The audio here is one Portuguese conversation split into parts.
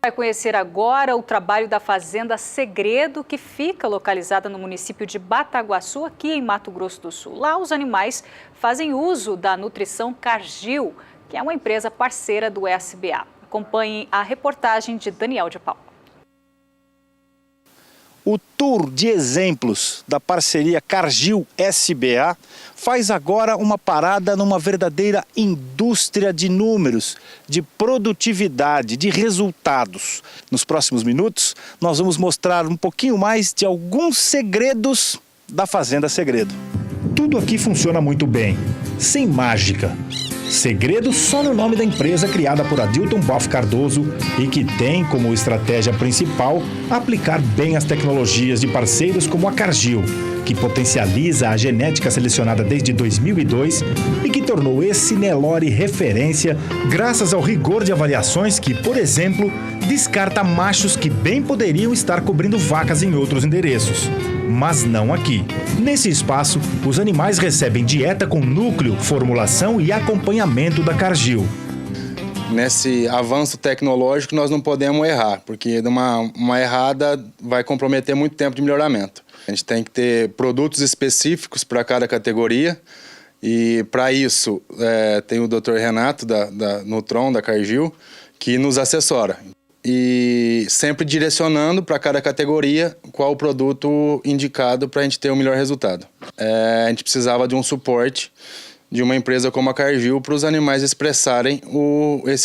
Vai conhecer agora o trabalho da Fazenda Segredo, que fica localizada no município de Bataguaçu, aqui em Mato Grosso do Sul. Lá os animais fazem uso da nutrição Cargill, que é uma empresa parceira do SBA. Acompanhem a reportagem de Daniel de Paula. O tour de exemplos da parceria Cargill-SBA faz agora uma parada numa verdadeira indústria de números, de produtividade, de resultados. Nos próximos minutos, nós vamos mostrar um pouquinho mais de alguns segredos da Fazenda Segredo. Tudo aqui funciona muito bem, sem mágica. Segredo só no nome da empresa criada por Adilton Boff Cardoso e que tem como estratégia principal aplicar bem as tecnologias de parceiros como a Cargill, que potencializa a genética selecionada desde 2002 e que tornou esse Nelore referência graças ao rigor de avaliações que, por exemplo, descarta machos que bem poderiam estar cobrindo vacas em outros endereços. Mas não aqui. Nesse espaço, os animais recebem dieta com núcleo, formulação e acompanhamento da Cargill. Nesse avanço tecnológico nós não podemos errar, porque uma errada vai comprometer muito tempo de melhoramento. A gente tem que ter produtos específicos para cada categoria e para isso tem o Dr. Renato da Nutron, da Cargill, que nos assessora. E sempre direcionando para cada categoria qual o produto indicado para a gente ter o melhor resultado. A gente precisava de um suporte de uma empresa como a Cargill para os animais expressarem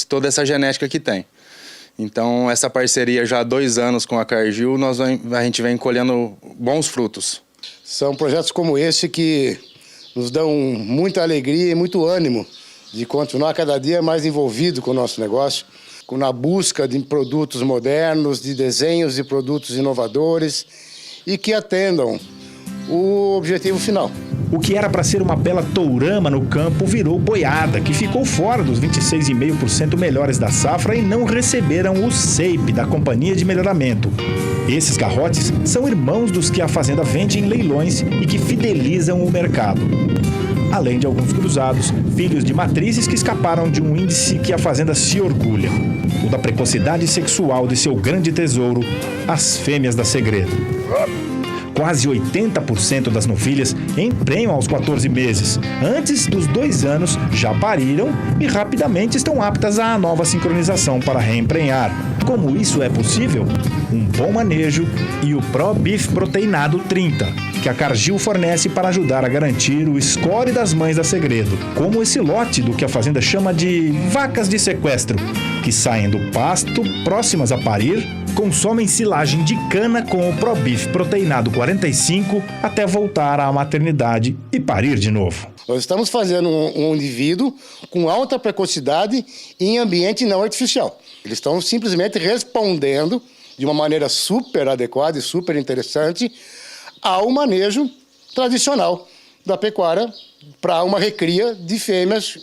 toda essa genética que tem. Então, essa parceria já há 2 anos com a Cargill, a gente vem colhendo bons frutos. São projetos como esse que nos dão muita alegria e muito ânimo de continuar cada dia mais envolvido com o nosso negócio, na busca de produtos modernos, de desenhos de produtos inovadores e que atendam o objetivo final. O que era para ser uma bela tourama no campo virou boiada, que ficou fora dos 26,5% melhores da safra e não receberam o SEIP da Companhia de Melhoramento. Esses garrotes são irmãos dos que a Fazenda vende em leilões e que fidelizam o mercado. Além de alguns cruzados, filhos de matrizes que escaparam de um índice que a Fazenda se orgulha, o da precocidade sexual de seu grande tesouro, as fêmeas da Segredo. Quase 80% das novilhas emprenham aos 14 meses. Antes dos 2 anos, já pariram e rapidamente estão aptas à nova sincronização para reemprenhar. Como isso é possível? Um bom manejo e o Pro Beef Proteinado 30, que a Cargill fornece para ajudar a garantir o score das mães da Segredo, como esse lote do que a Fazenda chama de vacas de sequestro, que saem do pasto próximas a parir, consomem silagem de cana com o Pro Beef Proteinado 45 até voltar à maternidade e parir de novo. Nós estamos fazendo um indivíduo com alta precocidade em ambiente não artificial. Eles estão simplesmente respondendo de uma maneira super adequada e super interessante ao manejo tradicional da pecuária para uma recria de fêmeas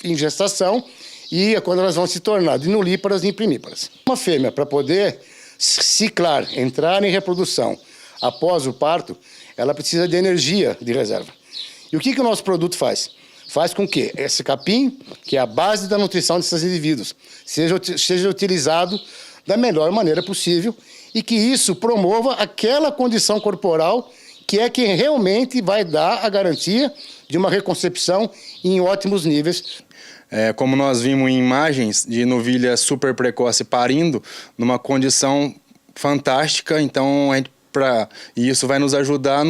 em gestação e quando elas vão se tornar de nulíparas e imprimíparas. Uma fêmea, para poder ciclar, entrar em reprodução após o parto, ela precisa de energia de reserva. E o que o nosso produto faz? Faz com que esse capim, que é a base da nutrição desses indivíduos, seja utilizado da melhor maneira possível e que isso promova aquela condição corporal que é quem realmente vai dar a garantia de uma reconcepção em ótimos níveis. Como nós vimos em imagens de novilha super precoce parindo, numa condição fantástica, então e isso vai nos ajudar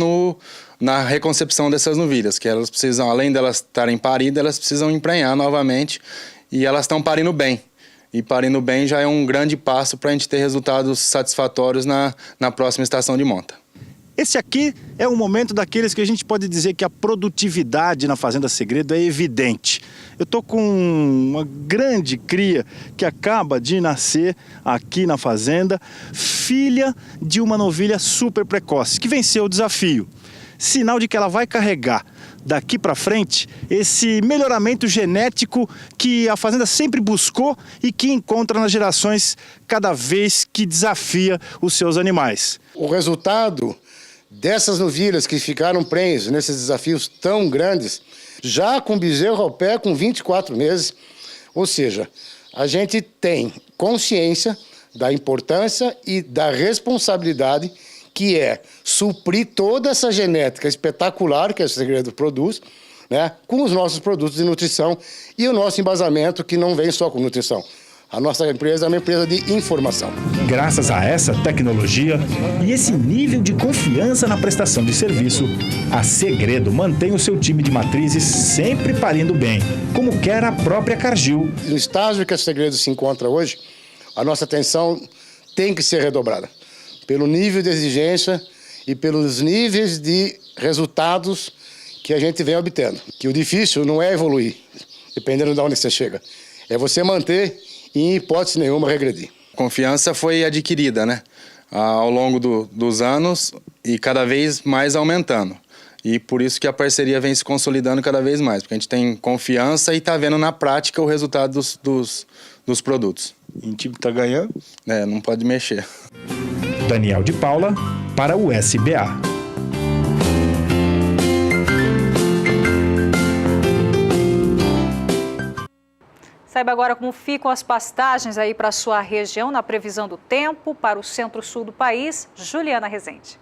na reconcepção dessas novilhas, que elas precisam, além delas estarem paridas, elas precisam emprenhar novamente e elas estão parindo bem. E parindo bem já é um grande passo para a gente ter resultados satisfatórios na próxima estação de monta. Esse aqui é um momento daqueles que a gente pode dizer que a produtividade na Fazenda Segredo é evidente. Eu estou com uma grande cria que acaba de nascer aqui na fazenda, filha de uma novilha super precoce, que venceu o desafio. Sinal de que ela vai carregar daqui para frente esse melhoramento genético que a Fazenda sempre buscou e que encontra nas gerações cada vez que desafia os seus animais. O resultado dessas novilhas que ficaram prenhes nesses desafios tão grandes, já com bezerro ao pé com 24 meses, ou seja, a gente tem consciência da importância e da responsabilidade que é suprir toda essa genética espetacular que a Segredo produz, né, com os nossos produtos de nutrição e o nosso embasamento, que não vem só com nutrição. A nossa empresa é uma empresa de informação. Graças a essa tecnologia e esse nível de confiança na prestação de serviço, a Segredo mantém o seu time de matrizes sempre parindo bem, como quer a própria Cargill. No estágio que a Segredo se encontra hoje, a nossa atenção tem que ser redobrada pelo nível de exigência e pelos níveis de resultados que a gente vem obtendo. Que o difícil não é evoluir, dependendo de onde você chega. É você manter e, em hipótese nenhuma, regredir. Confiança foi adquirida, né? Ao longo dos anos e cada vez mais aumentando. E por isso que a parceria vem se consolidando cada vez mais, porque a gente tem confiança e está vendo na prática o resultado dos produtos. E o time está ganhando? Não pode mexer. Daniel de Paula, para o SBA. Saiba agora como ficam as pastagens aí para a sua região na previsão do tempo para o centro-sul do país. Juliana Rezende.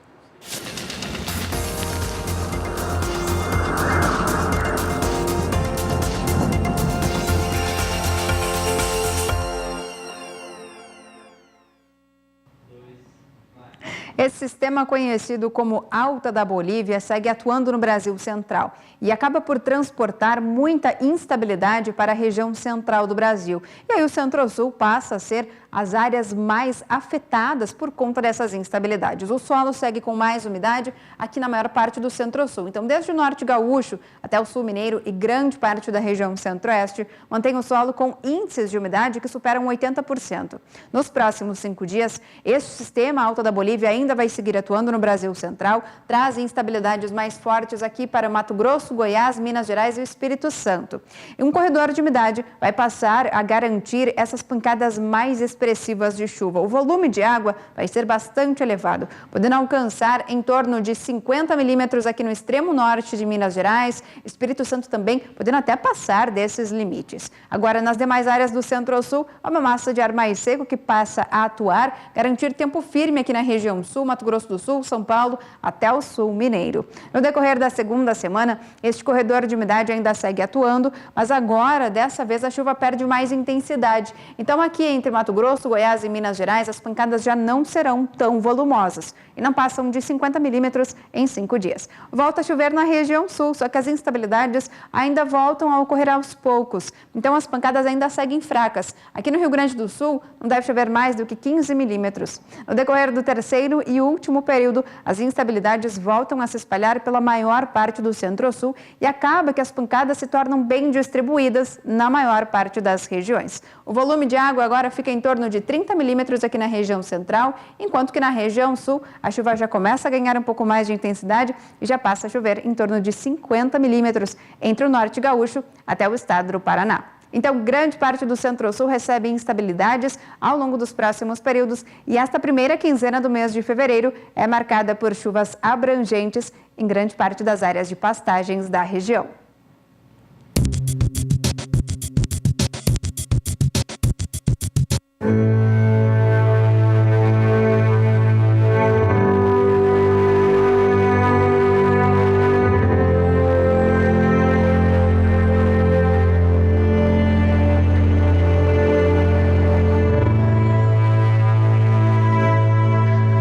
Esse sistema, conhecido como Alta da Bolívia, segue atuando no Brasil Central e acaba por transportar muita instabilidade para a região central do Brasil. E aí o Centro-Sul passa a ser as áreas mais afetadas por conta dessas instabilidades. O solo segue com mais umidade aqui na maior parte do Centro-Sul. Então, desde o norte gaúcho até o sul mineiro e grande parte da região centro-oeste, mantém o solo com índices de umidade que superam 80%. Nos próximos 5 dias, este sistema Alta da Bolívia ainda vai seguir atuando no Brasil Central, traz instabilidades mais fortes aqui para Mato Grosso, Goiás, Minas Gerais e o Espírito Santo. E um corredor de umidade vai passar a garantir essas pancadas mais expressivas de chuva. O volume de água vai ser bastante elevado, podendo alcançar em torno de 50 milímetros aqui no extremo norte de Minas Gerais, Espírito Santo também, podendo até passar desses limites. Agora, nas demais áreas do Centro-Sul, há uma massa de ar mais seco que passa a atuar, garantir tempo firme aqui na região sul, Mato Grosso do Sul, São Paulo, até o sul mineiro. No decorrer da segunda semana, este corredor de umidade ainda segue atuando, mas agora, dessa vez, a chuva perde mais intensidade. Então, aqui entre Mato Grosso, Goiás e Minas Gerais, as pancadas já não serão tão volumosas e não passam de 50 milímetros em 5 dias. Volta a chover na região sul, só que as instabilidades ainda voltam a ocorrer aos poucos. Então, as pancadas ainda seguem fracas. Aqui no Rio Grande do Sul, não deve chover mais do que 15 milímetros. No decorrer do terceiro e último período, as instabilidades voltam a se espalhar pela maior parte do Centro-Sul e acaba que as pancadas se tornam bem distribuídas na maior parte das regiões. O volume de água agora fica em torno de 30 milímetros aqui na região central, enquanto que na região sul a chuva já começa a ganhar um pouco mais de intensidade e já passa a chover em torno de 50 milímetros entre o norte gaúcho até o estado do Paraná. Então, grande parte do Centro-Sul recebe instabilidades ao longo dos próximos períodos e esta primeira quinzena do mês de fevereiro é marcada por chuvas abrangentes em grande parte das áreas de pastagens da região.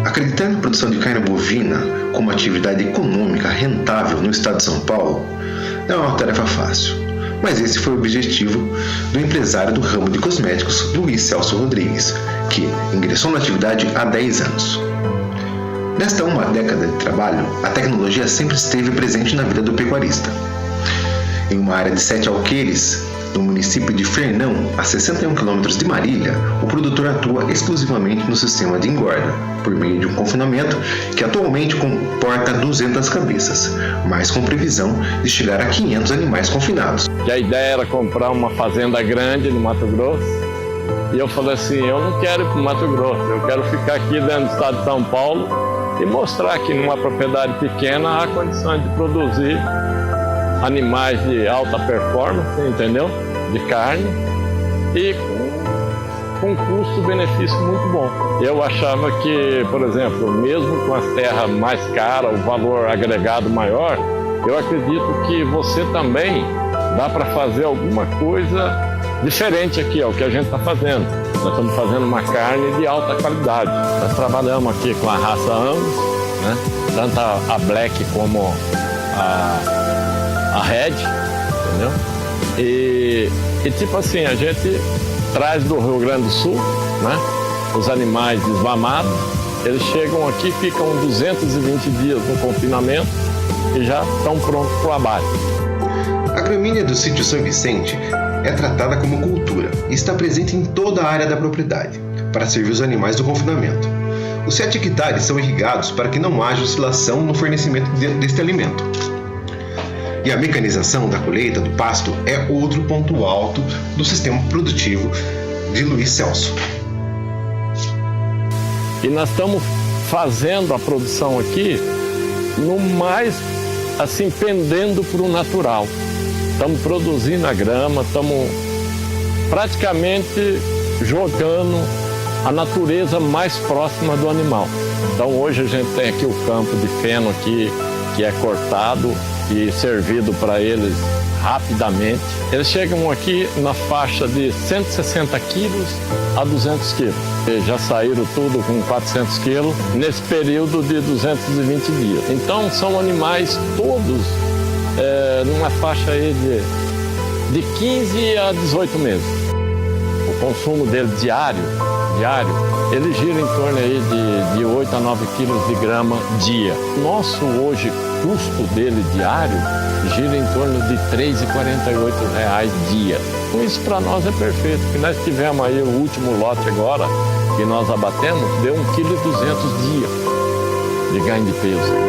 Acreditando na produção de carne bovina como atividade econômica rentável no estado de São Paulo, não é uma tarefa fácil, mas esse foi o objetivo do empresário do ramo de cosméticos Luiz Celso Rodrigues, que ingressou na atividade há 10 anos. Nesta uma década de trabalho, a tecnologia sempre esteve presente na vida do pecuarista. Em uma área de 7 alqueires, no município de Fernão, a 61 km de Marília, o produtor atua exclusivamente no sistema de engorda, por meio de um confinamento que atualmente comporta 200 cabeças, mas com previsão de chegar a 500 animais confinados. A ideia era comprar uma fazenda grande no Mato Grosso, e eu falei assim, eu não quero ir para o Mato Grosso, eu quero ficar aqui dentro do estado de São Paulo e mostrar que numa propriedade pequena há condições de produzir animais de alta performance, entendeu? De carne, e com um custo-benefício muito bom. Eu achava que, por exemplo, mesmo com as terras mais caras, o valor agregado maior, eu acredito que você também dá para fazer alguma coisa diferente aqui, é o que a gente está fazendo. Nós estamos fazendo uma carne de alta qualidade. Nós trabalhamos aqui com a raça Angus, né? Tanto a Black como a Red, entendeu? E tipo assim, a gente traz do Rio Grande do Sul, né? Os animais desmamados, eles chegam aqui, ficam 220 dias no confinamento e já estão prontos para o abate. A gramínea do sítio São Vicente é tratada como cultura e está presente em toda a área da propriedade, para servir os animais do confinamento. Os 7 hectares são irrigados para que não haja oscilação no fornecimento deste alimento. E a mecanização da colheita do pasto é outro ponto alto do sistema produtivo de Luiz Celso. E nós estamos fazendo a produção aqui no mais, assim, pendendo para o natural. Estamos produzindo a grama, estamos praticamente jogando a natureza mais próxima do animal. Então hoje a gente tem aqui o campo de feno aqui, que é cortado e servido para eles rapidamente. Eles chegam aqui na faixa de 160 quilos a 200 quilos. Eles já saíram tudo com 400 quilos nesse período de 220 dias. Então são animais todos numa faixa aí de 15 a 18 meses. O consumo dele diário, ele gira em torno aí de 8 a 9 quilos de grama dia. Nosso hoje custo dele diário gira em torno de R$ 3,48 dia. Com isso para nós é perfeito, porque nós tivemos aí o último lote agora, que nós abatemos, deu 1,2 kg dia de ganho de peso.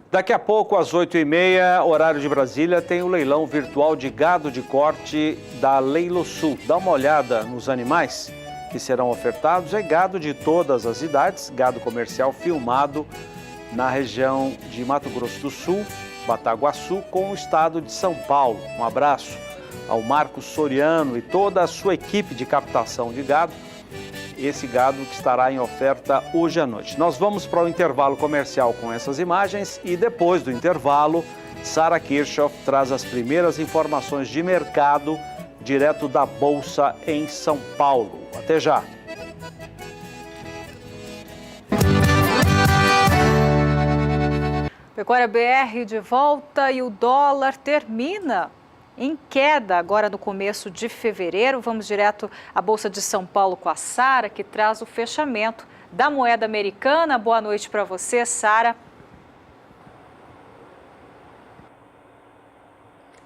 Daqui a pouco, às 8h30, horário de Brasília, tem o leilão virtual de gado de corte da Leilosul. Dá uma olhada nos animais que serão ofertados. É gado de todas as idades, gado comercial filmado na região de Mato Grosso do Sul, Bataguaçu, com o estado de São Paulo. Um abraço ao Marcos Soriano e toda a sua equipe de captação de gado. Esse gado que estará em oferta hoje à noite. Nós vamos para o intervalo comercial com essas imagens e depois do intervalo, Sara Kirchhoff traz as primeiras informações de mercado direto da Bolsa em São Paulo. Até já! Pecuária BR de volta e o dólar termina em queda agora no começo de fevereiro. Vamos direto à Bolsa de São Paulo com a Sara, que traz o fechamento da moeda americana. Boa noite para você, Sara.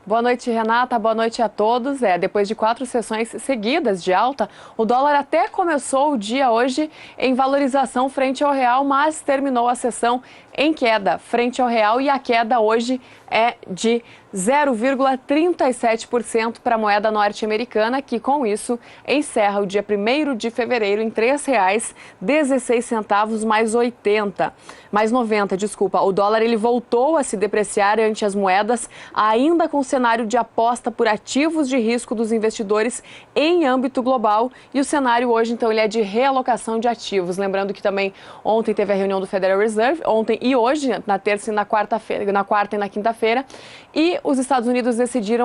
Boa noite, Renata. Boa noite a todos. Depois de 4 sessões seguidas de alta, o dólar até começou o dia hoje em valorização frente ao real, mas terminou a sessão em queda frente ao real, e a queda hoje é de 0,37% para a moeda norte-americana, que com isso encerra o dia 1º de fevereiro em R$ 3,16 mais 90, desculpa. O dólar ele voltou a se depreciar ante as moedas, ainda com cenário de aposta por ativos de risco dos investidores em âmbito global, e o cenário hoje então ele é de realocação de ativos. Lembrando que também ontem teve a reunião do Federal Reserve, ontem e hoje, na terça e na quarta-feira, na quarta e na quinta-feira, e os Estados Unidos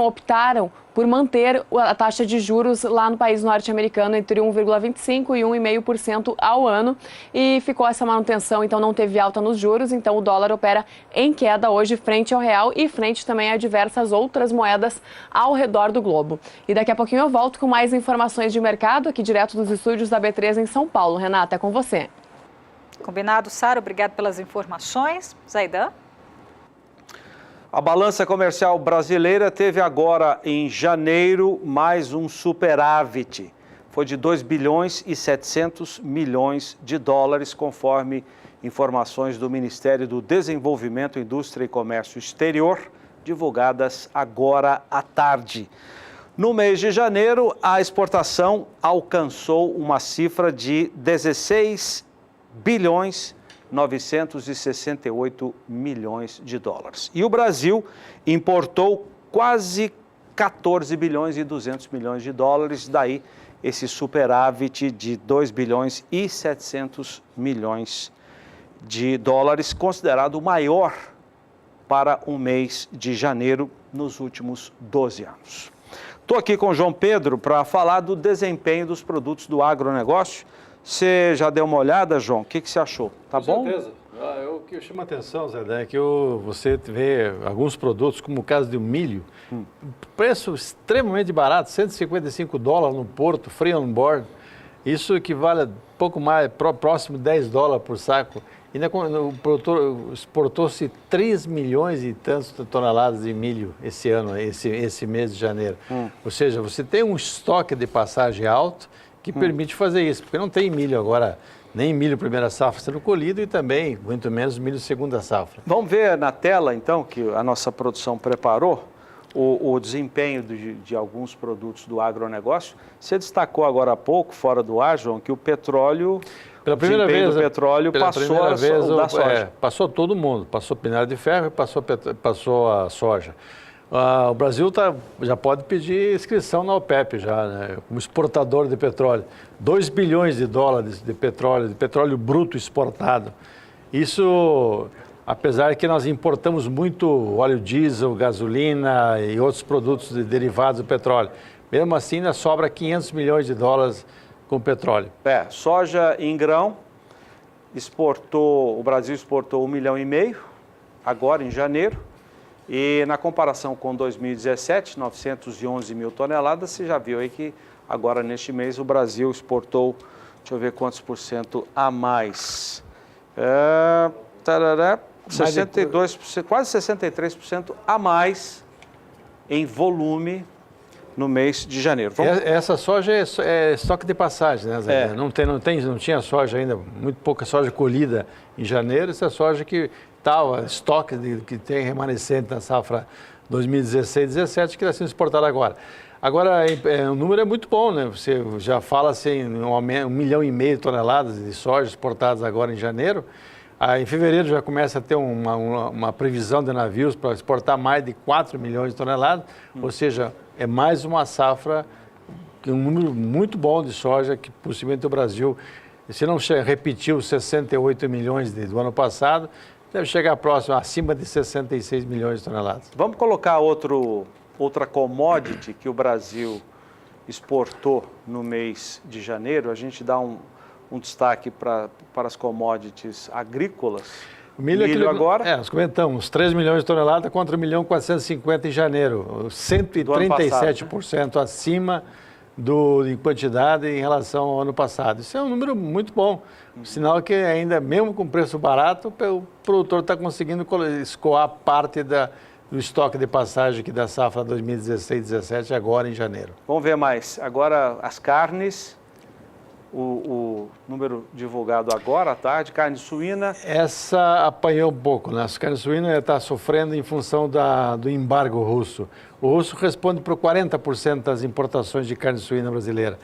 optaram por manter a taxa de juros lá no país norte-americano entre 1,25% e 1,5% ao ano, e ficou essa manutenção, então não teve alta nos juros, então o dólar opera em queda hoje frente ao real e frente também a diversas outras moedas ao redor do globo. E daqui a pouquinho eu volto com mais informações de mercado aqui direto dos estúdios da B3 em São Paulo. Renata, é com você. Combinado, Sara. Obrigado pelas informações. Zaidan? A balança comercial brasileira teve agora, em janeiro, mais um superávit. foi de 2 bilhões e 700 milhões de dólares, conforme informações do Ministério do Desenvolvimento, Indústria e Comércio Exterior, divulgadas agora à tarde. No mês de janeiro, a exportação alcançou uma cifra de 16 bilhões 968 milhões de dólares. E o Brasil importou quase 14 bilhões e 200 milhões de dólares, daí esse superávit de 2 bilhões e 700 milhões de dólares, considerado o maior para o mês de janeiro nos últimos 12 anos. Estou aqui com o João Pedro para falar do desempenho dos produtos do agronegócio. Você já deu uma olhada, João? O que você achou? Tá bom? Com certeza. O que chama atenção, Zé, é que você vê alguns produtos, como o caso do milho, preço extremamente barato, 155 dólares no porto, free on board. Isso equivale a pouco mais, próximo de 10 dólares por saco. E o produtor exportou-se 3 milhões e tantas toneladas de milho esse ano, esse mês de janeiro. Ou seja, você tem um estoque de passagem alto que permite fazer isso, porque não tem milho agora, nem milho primeira safra sendo colhido e também, muito menos, milho segunda safra. Vamos ver na tela, então, que a nossa produção preparou, o desempenho de alguns produtos do agronegócio. Você destacou agora há pouco, fora do ar, João, que o petróleo... Pela primeira vez, do petróleo passou a da soja. Passou todo mundo, passou minério de ferro e passou a soja. O Brasil já pode pedir inscrição na OPEP, já, né, como exportador de petróleo. 2 bilhões de dólares de petróleo bruto exportado. Isso, apesar que nós importamos muito óleo diesel, gasolina e outros produtos derivados do petróleo. Mesmo assim, ainda sobra 500 milhões de dólares com petróleo. Soja em grão, o Brasil exportou 1,5 milhão, agora em janeiro, e na comparação com 2017, 911 mil toneladas, você já viu aí que agora neste mês o Brasil exportou, deixa eu ver quantos por cento a mais, 62%, quase 63% a mais em volume no mês de janeiro. Essa soja é estoque de passagem, né, Zé? Não tinha soja ainda, muito pouca soja colhida em janeiro. Essa soja que estava, estoque que tem remanescente na safra 2016-17, que está sendo exportada agora. Agora, o número é muito bom, né? Você já fala assim, 1,5 milhão de toneladas de soja exportadas agora em janeiro. Em fevereiro já começa a ter uma previsão de navios para exportar mais de 4 milhões de toneladas, ou seja, é mais uma safra, um número muito bom de soja que possivelmente o Brasil, se não repetir os 68 milhões do ano passado, deve chegar próximo, acima de 66 milhões de toneladas. Vamos colocar outra commodity que o Brasil exportou no mês de janeiro. A gente dá um destaque para as commodities agrícolas. O milho agora? Nós comentamos, 3 milhões de toneladas contra 1.450.000 em janeiro, 137% acima em quantidade em relação ao ano passado. Isso é um número muito bom, sinal que ainda, mesmo com preço barato, o produtor está conseguindo escoar parte do estoque de passagem que da safra 2016-17 agora em janeiro. Vamos ver mais. Agora as carnes. O número divulgado agora à tarde, carne suína. Essa apanhou um pouco, né? A carne suína está sofrendo em função do embargo russo. O russo responde por 40% das importações de carne suína brasileira.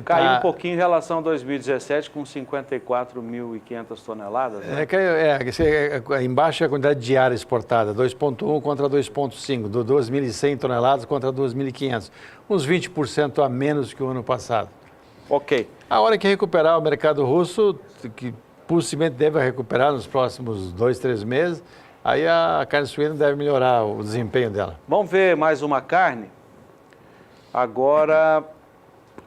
Caiu um pouquinho em relação a 2017, com 54.500 toneladas. Né? Embaixo é a quantidade diária exportada, 2,1 contra 2,5, 2.100 toneladas contra 2.500. Uns 20% a menos que o ano passado. Ok. A hora que recuperar o mercado russo, que possivelmente deve recuperar nos próximos 2, 3 meses, aí a carne suína deve melhorar o desempenho dela. Vamos ver mais uma carne? Agora,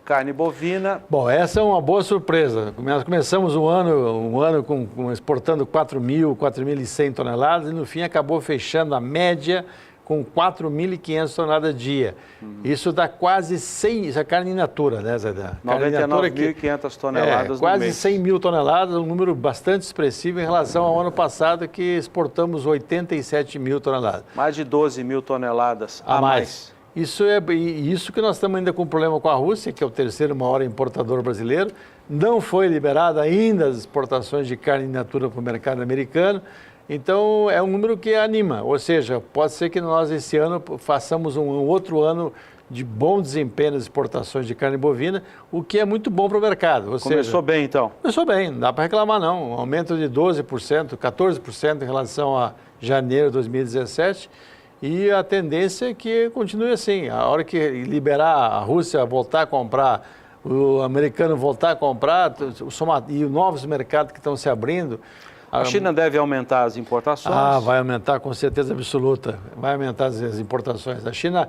carne bovina. Bom, essa é uma boa surpresa. Nós começamos um ano exportando 4.100 toneladas e no fim acabou fechando a média com 4.500 toneladas dia. Isso dá quase 100, isso é carne in natura, né, Zé? 99.500 toneladas quase no mês. 100 mil toneladas, um número bastante expressivo em relação ao ano passado, que exportamos 87 mil toneladas. Mais de 12 mil toneladas a mais. Isso que nós estamos ainda com problema com a Rússia, que é o terceiro maior importador brasileiro. Não foi liberada ainda as exportações de carne in natura para o mercado americano. Então, é um número que anima. Ou seja, pode ser que nós, esse ano, façamos um outro ano de bom desempenho nas exportações de carne bovina, o que é muito bom para o mercado. Começou bem, então? Começou bem, não dá para reclamar, não. Um aumento de 12%, 14% em relação a janeiro de 2017. E a tendência é que continue assim. A hora que liberar a Rússia voltar a comprar, o americano voltar a comprar, e os novos mercados que estão se abrindo... A China deve aumentar as importações? Vai aumentar com certeza absoluta. Vai aumentar as importações. A China,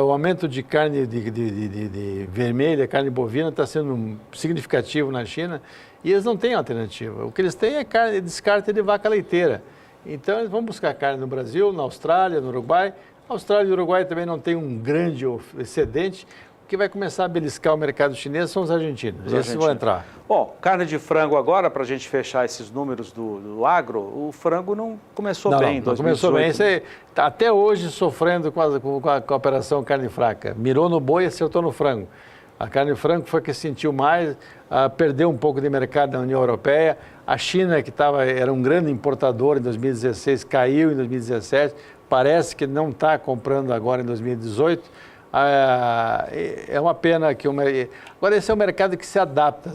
o aumento de carne de vermelha, carne bovina, está sendo significativo na China e eles não têm alternativa. O que eles têm é carne, descarte de vaca leiteira. Então, eles vão buscar carne no Brasil, na Austrália, no Uruguai. A Austrália e o Uruguai também não têm um grande excedente. O que vai começar a beliscar o mercado chinês são os argentinos. Esses vão entrar. Bom, carne de frango agora, para a gente fechar esses números do agro, o frango não começou bem em 2018. Começou bem. Você está até hoje sofrendo com a operação carne fraca. Mirou no boi e acertou no frango. A carne de frango foi a que sentiu mais, perdeu um pouco de mercado na União Europeia. A China, que era um grande importador em 2016, caiu em 2017. Parece que não está comprando agora em 2018. É uma pena que... Agora, esse é um mercado que se adapta.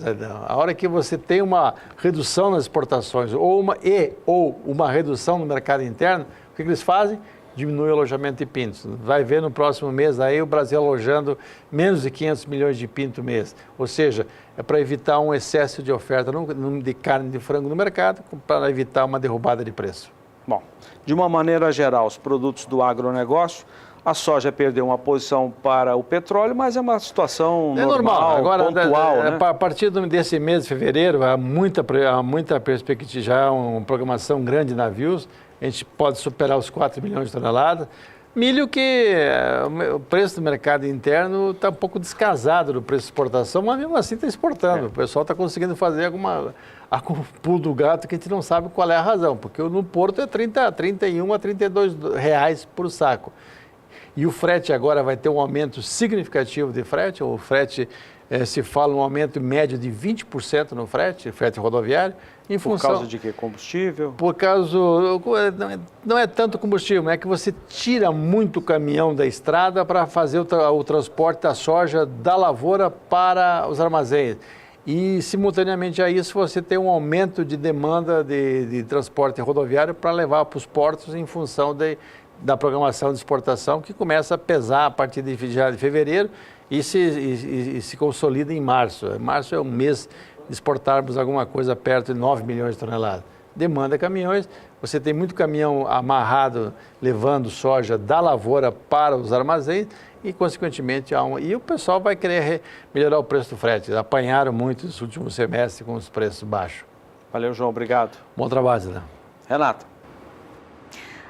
A hora que você tem uma redução nas exportações ou uma redução no mercado interno, o que eles fazem? Diminui o alojamento de pintos. Vai ver no próximo mês aí o Brasil alojando menos de 500 milhões de pintos mês. Ou seja, é para evitar um excesso de oferta de carne de frango no mercado, para evitar uma derrubada de preço. Bom, de uma maneira geral, os produtos do agronegócio, a soja perdeu uma posição para o petróleo, mas é uma situação normal, agora, pontual. Né? A partir desse mês de fevereiro, há muita perspectiva, já há uma programação grande de navios, a gente pode superar os 4 milhões de toneladas. Milho que o preço do mercado interno está um pouco descasado do preço de exportação, mas mesmo assim está exportando. O pessoal está conseguindo fazer algum pulo do gato que a gente não sabe qual é a razão, porque no Porto é 31 a 32 reais por saco. E o frete agora vai ter um aumento significativo de frete. O frete, se fala um aumento médio de 20% no frete rodoviário. Por causa de quê? Combustível? Por causa... Não é tanto combustível, é que você tira muito caminhão da estrada para fazer o transporte da soja da lavoura para os armazéns. E, simultaneamente a isso, você tem um aumento de demanda de transporte rodoviário para levar para os portos em função da programação de exportação, que começa a pesar a partir de fevereiro e se consolida em março. Março é um mês de exportarmos alguma coisa perto de 9 milhões de toneladas. Demanda caminhões, você tem muito caminhão amarrado levando soja da lavoura para os armazéns e, consequentemente, e o pessoal vai querer melhorar o preço do frete. Apanharam muito nos últimos semestres com os preços baixos. Valeu, João. Obrigado. Bom trabalho, Zé. Renata.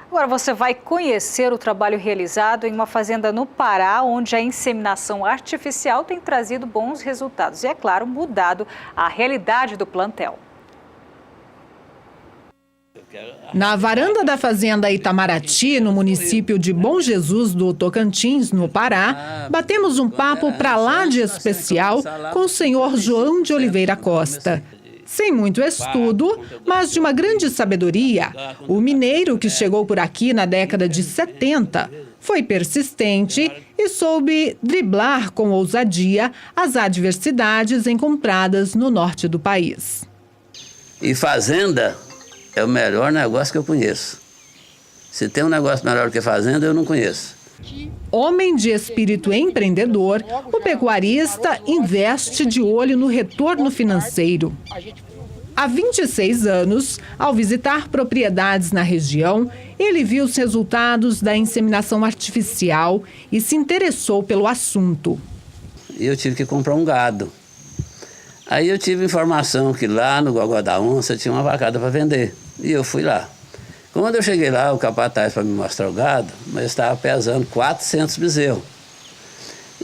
Agora você vai conhecer o trabalho realizado em uma fazenda no Pará, onde a inseminação artificial tem trazido bons resultados e, é claro, mudado a realidade do plantel. Na varanda da fazenda Itamaraty, no município de Bom Jesus do Tocantins, no Pará, batemos um papo pra lá de especial com o senhor João de Oliveira Costa. Sem muito estudo, mas de uma grande sabedoria, o mineiro que chegou por aqui na década de 70 foi persistente e soube driblar com ousadia as adversidades encontradas no norte do país. E fazenda é o melhor negócio que eu conheço. Se tem um negócio melhor que fazenda, eu não conheço. Homem de espírito empreendedor, o pecuarista investe de olho no retorno financeiro. Há 26 anos, ao visitar propriedades na região, ele viu os resultados da inseminação artificial e se interessou pelo assunto. Eu tive que comprar um gado. Aí eu tive informação que lá no Gogó da Onça tinha uma vacada para vender. E eu fui lá. Quando eu cheguei lá, o capataz para me mostrar o gado, mas estava pesando 400 bezerros.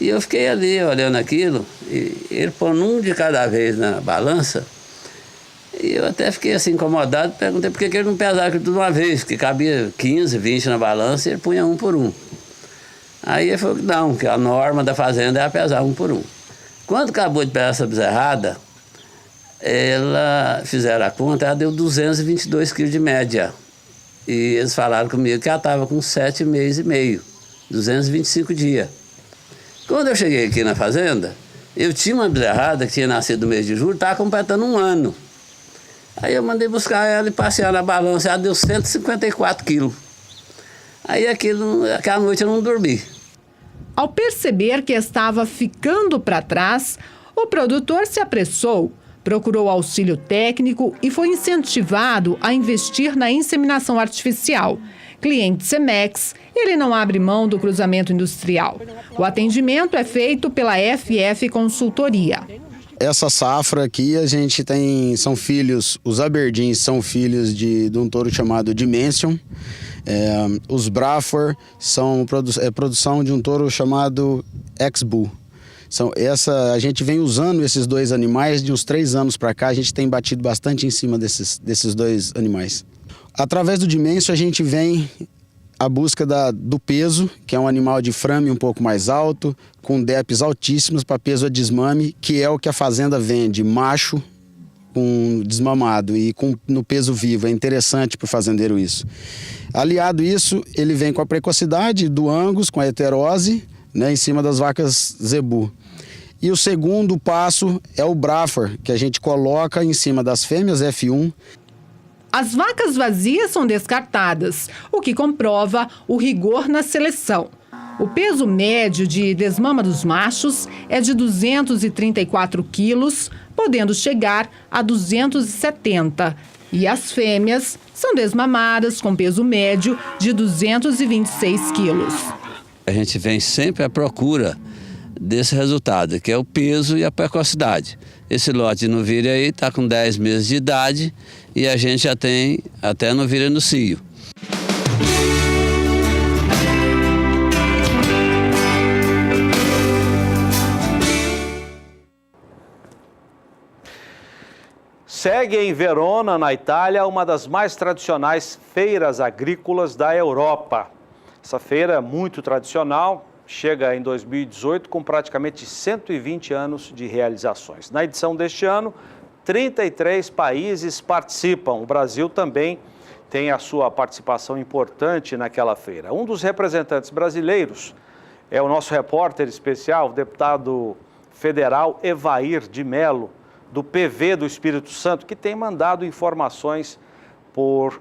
E eu fiquei ali olhando aquilo, e ele pondo um de cada vez na balança, e eu até fiquei assim incomodado, perguntei por que ele não pesava aquilo de uma vez, que cabia 15, 20 na balança, e ele punha um por um. Aí ele falou que não, que a norma da fazenda é pesar 1 por 1. Quando acabou de pesar essa bezerrada, fizeram a conta, ela deu 222 quilos de média. E eles falaram comigo que ela estava com 7 meses e meio, 225 dias. Quando eu cheguei aqui na fazenda, eu tinha uma bezerrada que tinha nascido no mês de julho, estava completando 1 ano. Aí eu mandei buscar ela e passear na balança, ela deu 154 quilos. Aí aquela noite eu não dormi. Ao perceber que estava ficando para trás, o produtor se apressou, procurou auxílio técnico e foi incentivado a investir na inseminação artificial. Cliente Cemex, ele não abre mão do cruzamento industrial. O atendimento é feito pela FF Consultoria. Essa safra aqui a gente tem, são filhos, os Aberdeens são filhos de um touro chamado Dimension. Os Braford são produção de um touro chamado X-Bull. A gente vem usando esses 2 animais de uns 3 anos para cá, a gente tem batido bastante em cima desses 2 animais. Através do Dimension a gente vem à busca do peso, que é um animal de frame um pouco mais alto, com DEPs altíssimos para peso a desmame, que é o que a fazenda vende, macho com desmamado e no peso vivo. É interessante para o fazendeiro isso. Aliado isso, ele vem com a precocidade do Angus, com a heterose, né, em cima das vacas Zebu. E o segundo passo é o Braford, que a gente coloca em cima das fêmeas F1. As vacas vazias são descartadas, o que comprova o rigor na seleção. O peso médio de desmama dos machos é de 234 quilos, podendo chegar a 270. E as fêmeas são desmamadas com peso médio de 226 quilos. A gente vem sempre à procura desse resultado, que é o peso e a precocidade. Esse lote de novilha aí está com 10 meses de idade e a gente já tem até novilha no cio. Segue em Verona, na Itália, uma das mais tradicionais feiras agrícolas da Europa. Essa feira é muito tradicional, chega em 2018 com praticamente 120 anos de realizações. Na edição deste ano, 33 países participam. O Brasil também tem a sua participação importante naquela feira. Um dos representantes brasileiros é o nosso repórter especial, o deputado federal Evair de Mello, do PV do Espírito Santo, que tem mandado informações por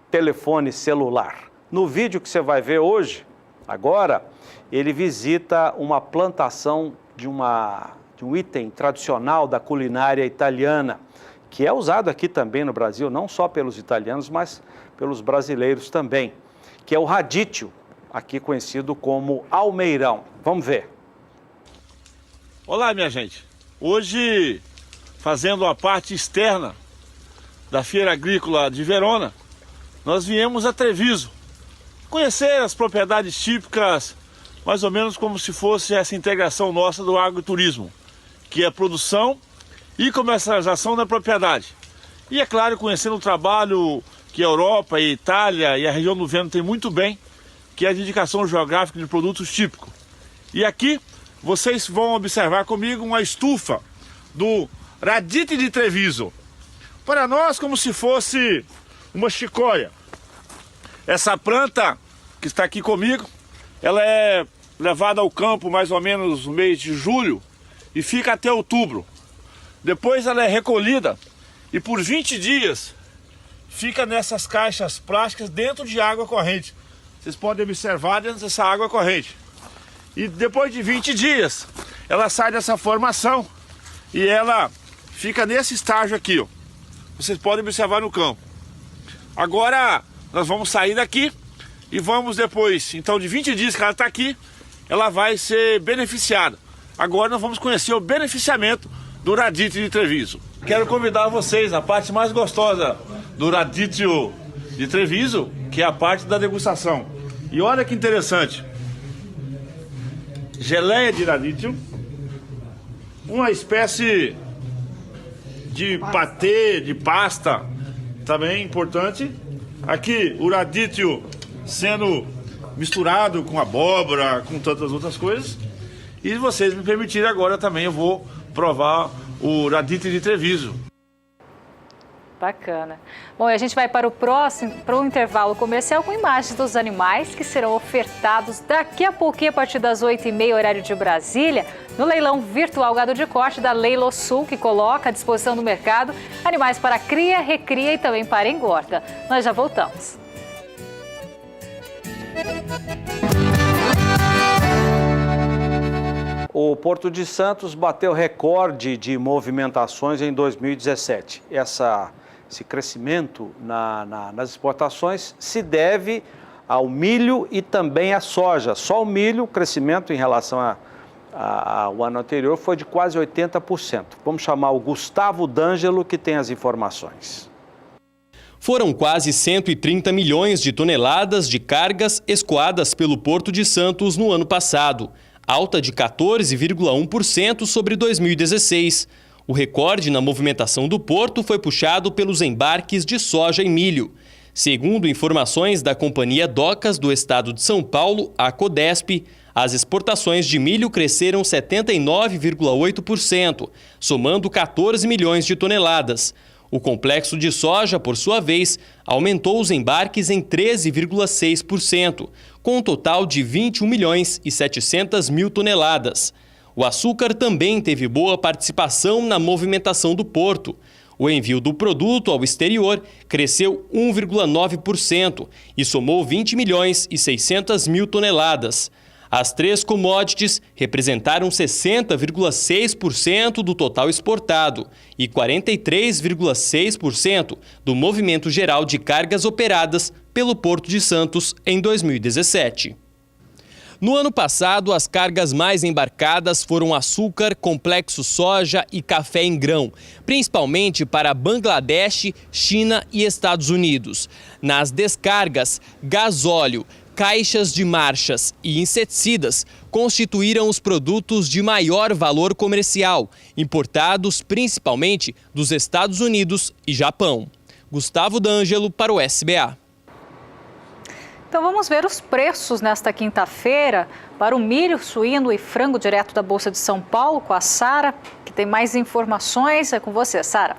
telefone celular. No vídeo que você vai ver hoje, agora, ele visita uma plantação de um item tradicional da culinária italiana, que é usado aqui também no Brasil, não só pelos italianos, mas pelos brasileiros também, que é o radicchio, aqui conhecido como almeirão. Vamos ver. Olá, minha gente. Hoje, fazendo a parte externa da Feira Agrícola de Verona, nós viemos a Treviso conhecer as propriedades típicas, mais ou menos como se fosse essa integração nossa do agroturismo, que é produção e comercialização da propriedade. E, é claro, conhecendo o trabalho que a Europa e a Itália e a região do Vêneto tem muito bem, que é a indicação geográfica de produtos típicos. E aqui vocês vão observar comigo uma estufa do Radicchio di Treviso. Para nós, como se fosse uma chicória. Essa planta que está aqui comigo, ela é levada ao campo mais ou menos no mês de julho e fica até outubro. Depois ela é recolhida e por 20 dias fica nessas caixas plásticas dentro de água corrente. Vocês podem observar dentro dessa água corrente. E depois de 20 dias, ela sai dessa formação e ela fica nesse estágio aqui, ó. Vocês podem observar no campo. Agora nós vamos sair daqui e vamos depois, então de 20 dias que ela está aqui, ela vai ser beneficiada. Agora nós vamos conhecer o beneficiamento do Radicchio di Treviso. Quero convidar vocês à parte mais gostosa do Radicchio di Treviso, que é a parte da degustação. E olha que interessante. Geleia de radicchio, uma espécie de patê, de pasta, também importante. Aqui o radicchio sendo misturado com abóbora, com tantas outras coisas. E se vocês me permitirem agora também, eu vou provar o radite de Treviso. Bacana. Bom, e a gente vai para o intervalo comercial com imagens dos animais que serão ofertados daqui a pouquinho, a partir das 8h30, horário de Brasília, no leilão virtual Gado de Corte da Leilosul, que coloca à disposição do mercado animais para cria, recria e também para engorda. Nós já voltamos. O Porto de Santos bateu recorde de movimentações em 2017. Esse crescimento nas exportações se deve ao milho e também à soja. Só o milho, o crescimento em relação ao ano anterior foi de quase 80%. Vamos chamar o Gustavo D'Angelo, que tem as informações. Foram quase 130 milhões de toneladas de cargas escoadas pelo Porto de Santos no ano passado, alta de 14,1% sobre 2016. O recorde na movimentação do porto foi puxado pelos embarques de soja e milho. Segundo informações da Companhia Docas do Estado de São Paulo, a Codesp, as exportações de milho cresceram 79,8%, somando 14 milhões de toneladas. O complexo de soja, por sua vez, aumentou os embarques em 13,6%, com um total de 21 milhões e 700 mil toneladas. O açúcar também teve boa participação na movimentação do porto. O envio do produto ao exterior cresceu 1,9% e somou 20 milhões e 600 mil toneladas. As três commodities representaram 60,6% do total exportado e 43,6% do movimento geral de cargas operadas pelo Porto de Santos em 2017. No ano passado, as cargas mais embarcadas foram açúcar, complexo soja e café em grão, principalmente para Bangladesh, China e Estados Unidos. Nas descargas, gasóleo, caixas de marchas e inseticidas constituíram os produtos de maior valor comercial, importados principalmente dos Estados Unidos e Japão. Gustavo D'Angelo para o SBA. Então vamos ver os preços nesta quinta-feira para o milho, suíno e frango direto da Bolsa de São Paulo com a Sara, que tem mais informações. É com você, Sara.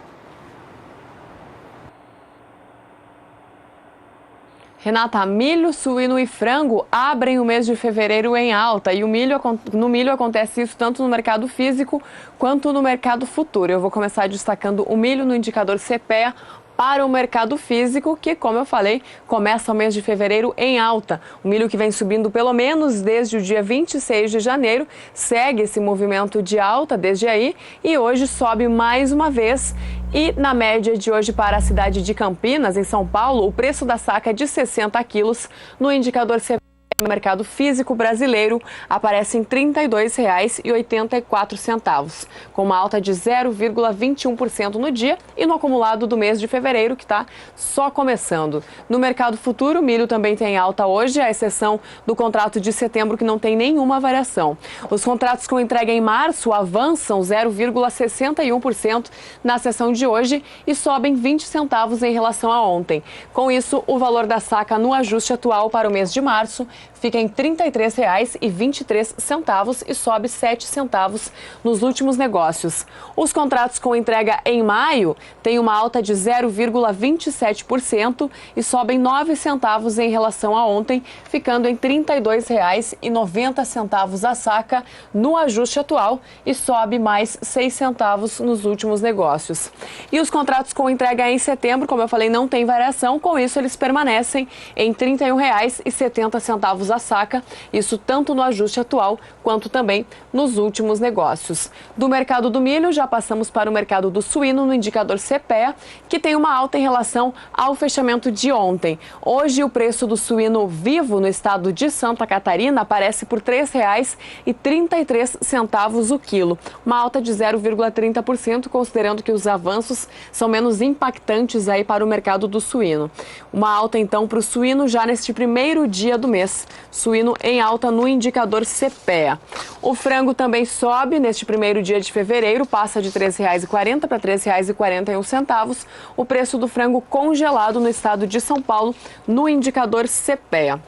Renata, milho, suíno e frango abrem o mês de fevereiro em alta e no milho acontece isso tanto no mercado físico quanto no mercado futuro. Eu vou começar destacando o milho no indicador CPEA para o mercado físico, que, como eu falei, começa o mês de fevereiro em alta. O milho que vem subindo pelo menos desde o dia 26 de janeiro, segue esse movimento de alta desde aí e hoje sobe mais uma vez. E na média de hoje para a cidade de Campinas, em São Paulo, o preço da saca é de 60 quilos no indicador CPEA. No mercado físico brasileiro, aparece em R$ 32,84, com uma alta de 0,21% no dia e no acumulado do mês de fevereiro, que está só começando. No mercado futuro, o milho também tem alta hoje, à exceção do contrato de setembro, que não tem nenhuma variação. Os contratos com entrega em março avançam 0,61% na sessão de hoje e sobem 20 centavos em relação a ontem. Com isso, o valor da saca no ajuste atual para o mês de março fica em R$ 33,23 e sobe 7 centavos nos últimos negócios. Os contratos com entrega em maio têm uma alta de 0,27% e sobem 9 centavos em relação a ontem, ficando em R$ 32,90 a saca no ajuste atual e sobe mais 6 centavos nos últimos negócios. E os contratos com entrega em setembro, como eu falei, não tem variação, com isso eles permanecem em R$ 31,70 a saca, isso tanto no ajuste atual quanto também nos últimos negócios. Do mercado do milho, já passamos para o mercado do suíno no indicador CPEA, que tem uma alta em relação ao fechamento de ontem. Hoje, o preço do suíno vivo no estado de Santa Catarina aparece por R$ 3,33 o quilo, uma alta de 0,30%, considerando que os avanços são menos impactantes aí para o mercado do suíno. Uma alta, então, para o suíno já neste primeiro dia do mês. Suíno em alta no indicador CPEA. O frango também sobe neste primeiro dia de fevereiro, passa de R$ 3,40 para R$ 3,41. O preço do frango congelado no estado de São Paulo no indicador CPEA.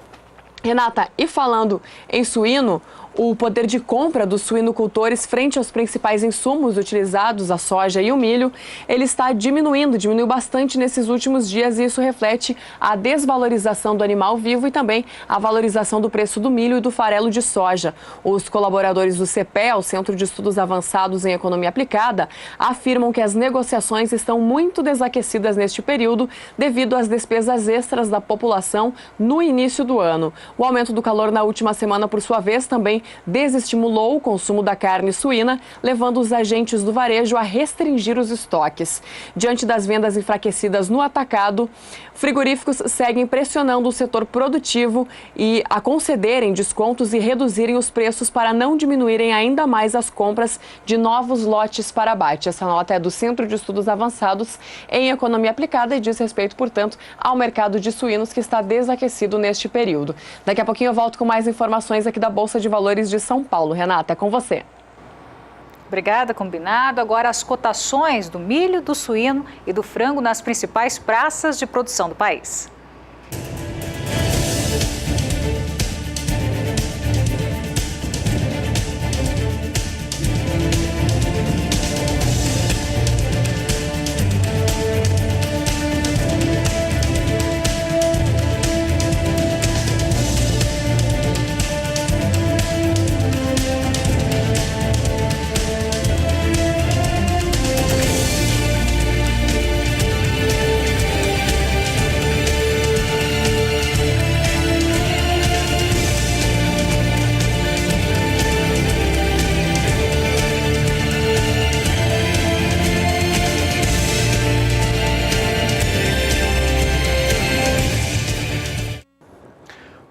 Renata, e falando em suíno, o poder de compra dos suinocultores frente aos principais insumos utilizados, a soja e o milho, ele está diminuiu bastante nesses últimos dias, e isso reflete a desvalorização do animal vivo e também a valorização do preço do milho e do farelo de soja. Os colaboradores do CPEA, o Centro de Estudos Avançados em Economia Aplicada, afirmam que as negociações estão muito desaquecidas neste período devido às despesas extras da população no início do ano. O aumento do calor na última semana, por sua vez, também desestimulou o consumo da carne suína, levando os agentes do varejo a restringir os estoques. Diante das vendas enfraquecidas no atacado, frigoríficos seguem pressionando o setor produtivo e a concederem descontos e reduzirem os preços para não diminuírem ainda mais as compras de novos lotes para abate. Essa nota é do Centro de Estudos Avançados em Economia Aplicada e diz respeito, portanto, ao mercado de suínos, que está desaquecido neste período. Daqui a pouquinho eu volto com mais informações aqui da Bolsa de Valores de São Paulo. Renata, é com você. Obrigada, combinado. Agora as cotações do milho, do suíno e do frango nas principais praças de produção do país.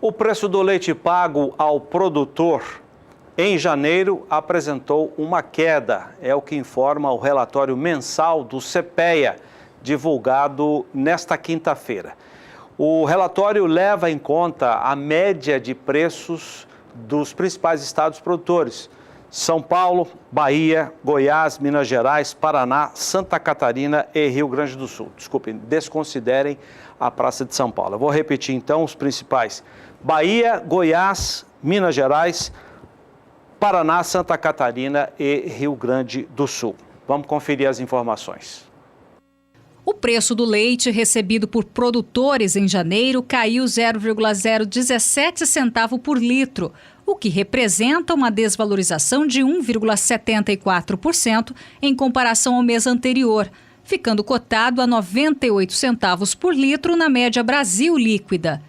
O preço do leite pago ao produtor em janeiro apresentou uma queda, é o que informa o relatório mensal do CPEA, divulgado nesta quinta-feira. O relatório leva em conta a média de preços dos principais estados produtores: São Paulo, Bahia, Goiás, Minas Gerais, Paraná, Santa Catarina e Rio Grande do Sul. Desculpem, desconsiderem a Praça de São Paulo. Eu vou repetir então os principais: Bahia, Goiás, Minas Gerais, Paraná, Santa Catarina e Rio Grande do Sul. Vamos conferir as informações. O preço do leite recebido por produtores em janeiro caiu 0,017 centavo por litro, o que representa uma desvalorização de 1,74% em comparação ao mês anterior, ficando cotado a 98 centavos por litro na média Brasil líquida.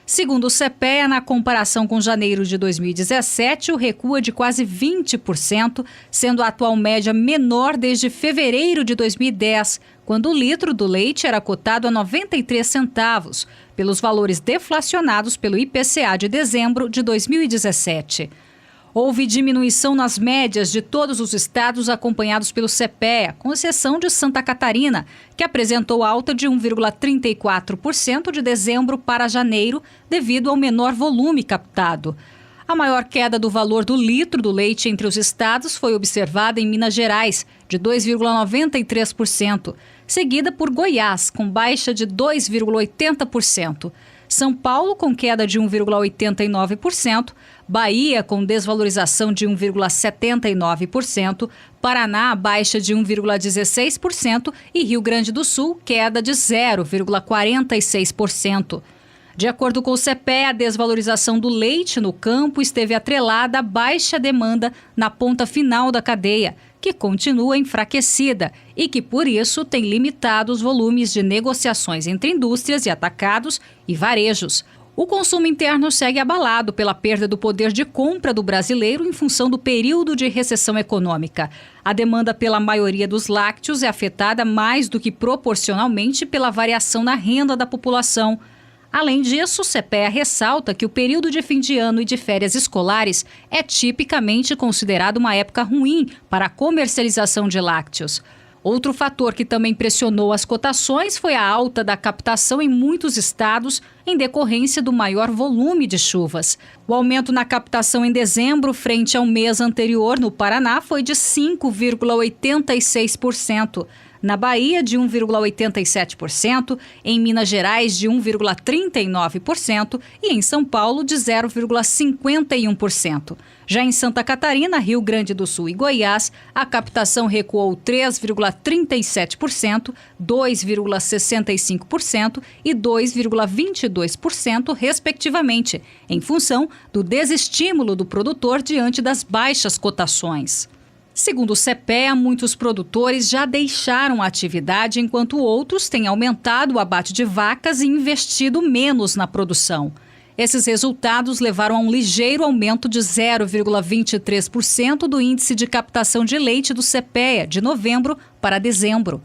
Segundo o CPEA, na comparação com janeiro de 2017, o recuo é de quase 20%, sendo a atual média menor desde fevereiro de 2010, quando o litro do leite era cotado a 93 centavos, pelos valores deflacionados pelo IPCA de dezembro de 2017. Houve diminuição nas médias de todos os estados acompanhados pelo CPEA, com exceção de Santa Catarina, que apresentou alta de 1,34% de dezembro para janeiro, devido ao menor volume captado. A maior queda do valor do litro do leite entre os estados foi observada em Minas Gerais, de 2,93%, seguida por Goiás, com baixa de 2,80%. São Paulo, com queda de 1,89%, Bahia, com desvalorização de 1,79%, Paraná, baixa de 1,16% e Rio Grande do Sul, queda de 0,46%. De acordo com o CPEA, a desvalorização do leite no campo esteve atrelada à baixa demanda na ponta final da cadeia, que continua enfraquecida e que, por isso, tem limitado os volumes de negociações entre indústrias e atacados e varejos. O consumo interno segue abalado pela perda do poder de compra do brasileiro em função do período de recessão econômica. A demanda pela maioria dos lácteos é afetada mais do que proporcionalmente pela variação na renda da população. Além disso, o CPEA ressalta que o período de fim de ano e de férias escolares é tipicamente considerado uma época ruim para a comercialização de lácteos. Outro fator que também pressionou as cotações foi a alta da captação em muitos estados em decorrência do maior volume de chuvas. O aumento na captação em dezembro, frente ao mês anterior no Paraná, foi de 5,86%. na Bahia de 1,87%, em Minas Gerais de 1,39% e em São Paulo de 0,51%. Já em Santa Catarina, Rio Grande do Sul e Goiás, a captação recuou 3,37%, 2,65% e 2,22%, respectivamente, em função do desestímulo do produtor diante das baixas cotações. Segundo o CEPEA, muitos produtores já deixaram a atividade, enquanto outros têm aumentado o abate de vacas e investido menos na produção. Esses resultados levaram a um ligeiro aumento de 0,23% do índice de captação de leite do CEPEA de novembro para dezembro.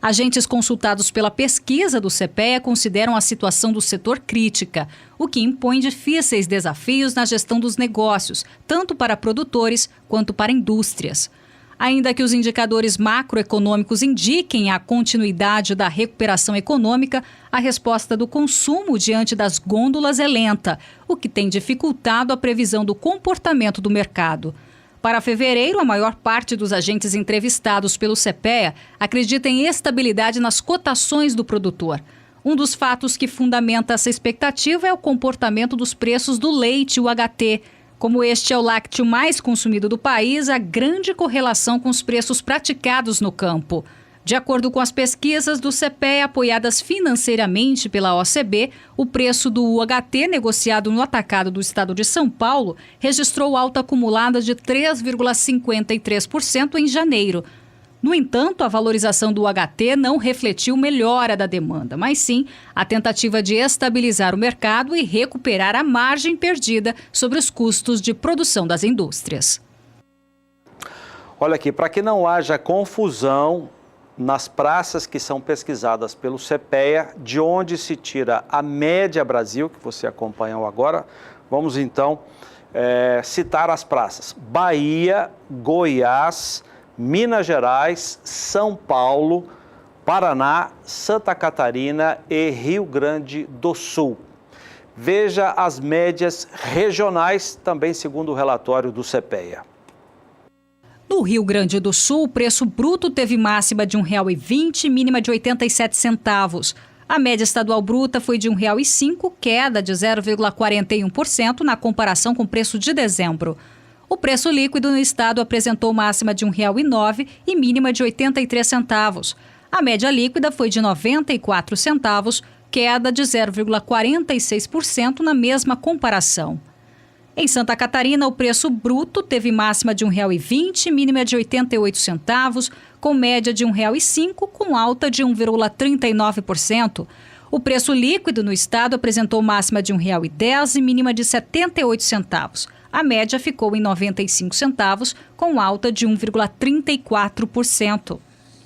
Agentes consultados pela pesquisa do CEPEA consideram a situação do setor crítica, o que impõe difíceis desafios na gestão dos negócios, tanto para produtores quanto para indústrias. Ainda que os indicadores macroeconômicos indiquem a continuidade da recuperação econômica, a resposta do consumo diante das gôndolas é lenta, o que tem dificultado a previsão do comportamento do mercado. Para fevereiro, a maior parte dos agentes entrevistados pelo CEPEA acredita em estabilidade nas cotações do produtor. Um dos fatos que fundamenta essa expectativa é o comportamento dos preços do leite, o HT. Como este é o lácteo mais consumido do país, há grande correlação com os preços praticados no campo. De acordo com as pesquisas do CEPEA apoiadas financeiramente pela OCB, o preço do UHT negociado no atacado do estado de São Paulo registrou alta acumulada de 3,53% em janeiro. No entanto, a valorização do UHT não refletiu melhora da demanda, mas sim a tentativa de estabilizar o mercado e recuperar a margem perdida sobre os custos de produção das indústrias. Olha aqui, para que não haja confusão nas praças que são pesquisadas pelo CEPEA, de onde se tira a média Brasil, que você acompanhou agora, vamos então citar as praças: Bahia, Goiás, Minas Gerais, São Paulo, Paraná, Santa Catarina e Rio Grande do Sul. Veja as médias regionais, também segundo o relatório do CEPEA. No Rio Grande do Sul, o preço bruto teve máxima de R$ 1,20 e mínima de 87 centavos. A média estadual bruta foi de R$ 1,05, queda de 0,41% na comparação com o preço de dezembro. O preço líquido no estado apresentou máxima de R$ 1,09 e mínima de 83 centavos. A média líquida foi de 94 centavos, queda de 0,46% na mesma comparação. Em Santa Catarina, o preço bruto teve máxima de R$ 1,20 e mínima de 88 centavos, com média de R$ 1,05, com alta de 1,39%. O preço líquido no estado apresentou máxima de R$ 1,10 e mínima de 78 centavos. A média ficou em 95 centavos, com alta de 1,34%.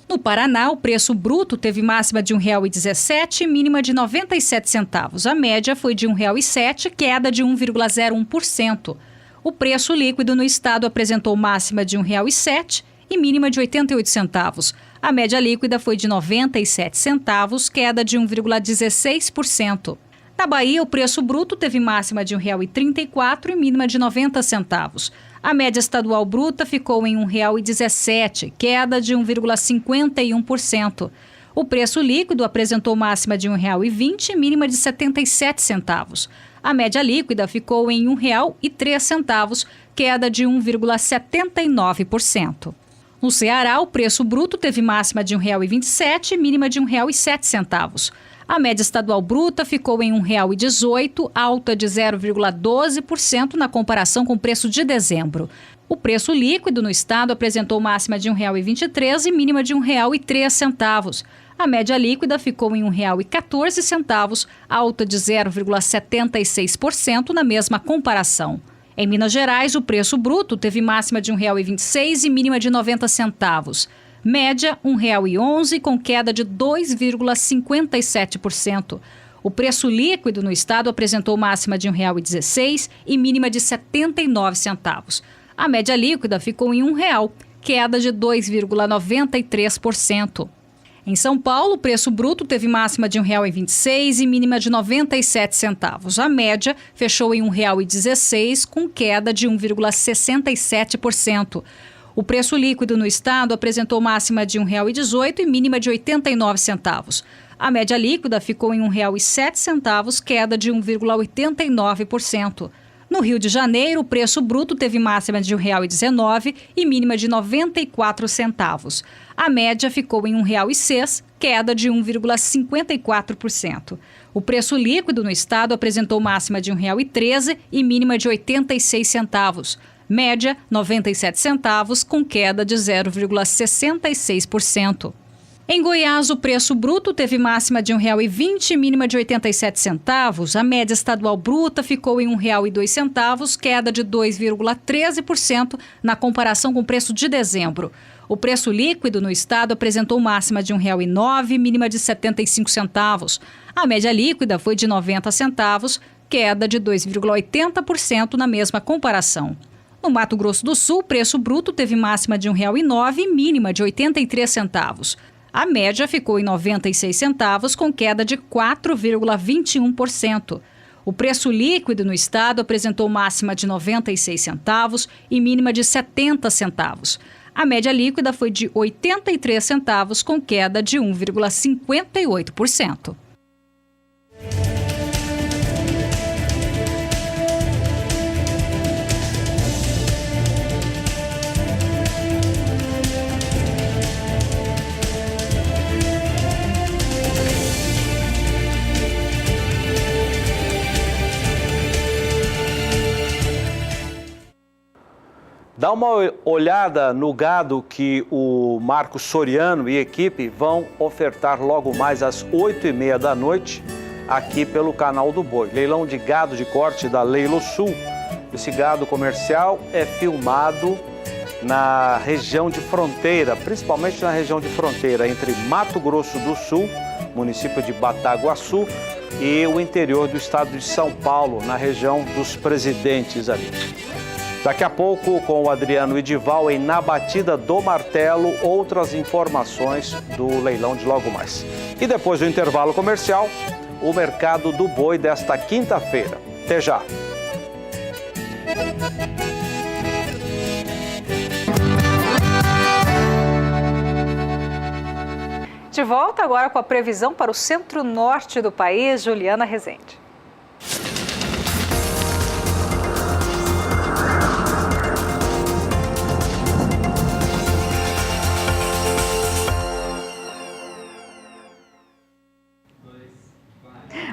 No Paraná, o preço bruto teve máxima de R$ 1,17 e mínima de 97 centavos. A média foi de R$ 1,07, queda de 1,01%. O preço líquido no estado apresentou máxima de R$ 1,07 e mínima de 88 centavos. A média líquida foi de 97 centavos, queda de 1,16%. Na Bahia, o preço bruto teve máxima de R$ 1,34 e mínima de 90 centavos. A média estadual bruta ficou em R$ 1,17, queda de 1,51%. O preço líquido apresentou máxima de R$ 1,20 e mínima de 77 centavos. A média líquida ficou em R$ 1,03, queda de 1,79%. No Ceará, o preço bruto teve máxima de R$ 1,27 e mínima de R$ 1,07. A média estadual bruta ficou em R$ 1,18, alta de 0,12% na comparação com o preço de dezembro. O preço líquido no estado apresentou máxima de R$ 1,23 e mínima de R$ 1,03. A média líquida ficou em R$ 1,14, alta de 0,76% na mesma comparação. Em Minas Gerais, o preço bruto teve máxima de R$ 1,26 e mínima de 90 centavos. Média R$ 1,11, com queda de 2,57%. O preço líquido no estado apresentou máxima de R$ 1,16 e mínima de 79 centavos. A média líquida ficou em R$ 1,00, queda de 2,93%. Em São Paulo, o preço bruto teve máxima de R$ 1,26 e mínima de 97 centavos. A média fechou em R$ 1,16, com queda de 1,67%. O preço líquido no estado apresentou máxima de R$ 1,18 e mínima de 89 centavos. A média líquida ficou em R$ 1,07, queda de 1,89%. No Rio de Janeiro, o preço bruto teve máxima de R$ 1,19 e mínima de 94 centavos. A média ficou em R$ 1,06, queda de 1,54%. O preço líquido no estado apresentou máxima de R$ 1,13 e mínima de 86 centavos. Média, 97 centavos, com queda de 0,66%. Em Goiás, o preço bruto teve máxima de R$ 1,20 e mínima de 87 centavos. A média estadual bruta ficou em R$ 1,02, queda de 2,13% na comparação com o preço de dezembro. O preço líquido no estado apresentou máxima de R$ 1,09 e mínima de 75 centavos. A média líquida foi de 90 centavos, queda de 2,80% na mesma comparação. No Mato Grosso do Sul, o preço bruto teve máxima de R$ 1,09 e mínima de 83 centavos. A média ficou em 96 centavos, com queda de 4,21%. O preço líquido no estado apresentou máxima de 96 centavos e mínima de 70 centavos. A média líquida foi de 83 centavos, com queda de 1,58%. Dá uma olhada no gado que o Marcos Soriano e equipe vão ofertar logo mais às 8h30 da noite, aqui pelo canal do Boi. Leilão de gado de corte da Leilo Sul. Esse gado comercial é filmado na região de fronteira, principalmente na região de fronteira entre Mato Grosso do Sul, município de Bataguaçu, e o interior do estado de São Paulo, na região dos Presidentes ali. Daqui a pouco, com o Adriano Edival, em Na Batida do Martelo, outras informações do leilão de logo mais. E depois do intervalo comercial, o mercado do boi desta quinta-feira. Até já! De volta agora com a previsão para o centro-norte do país, Juliana Rezende.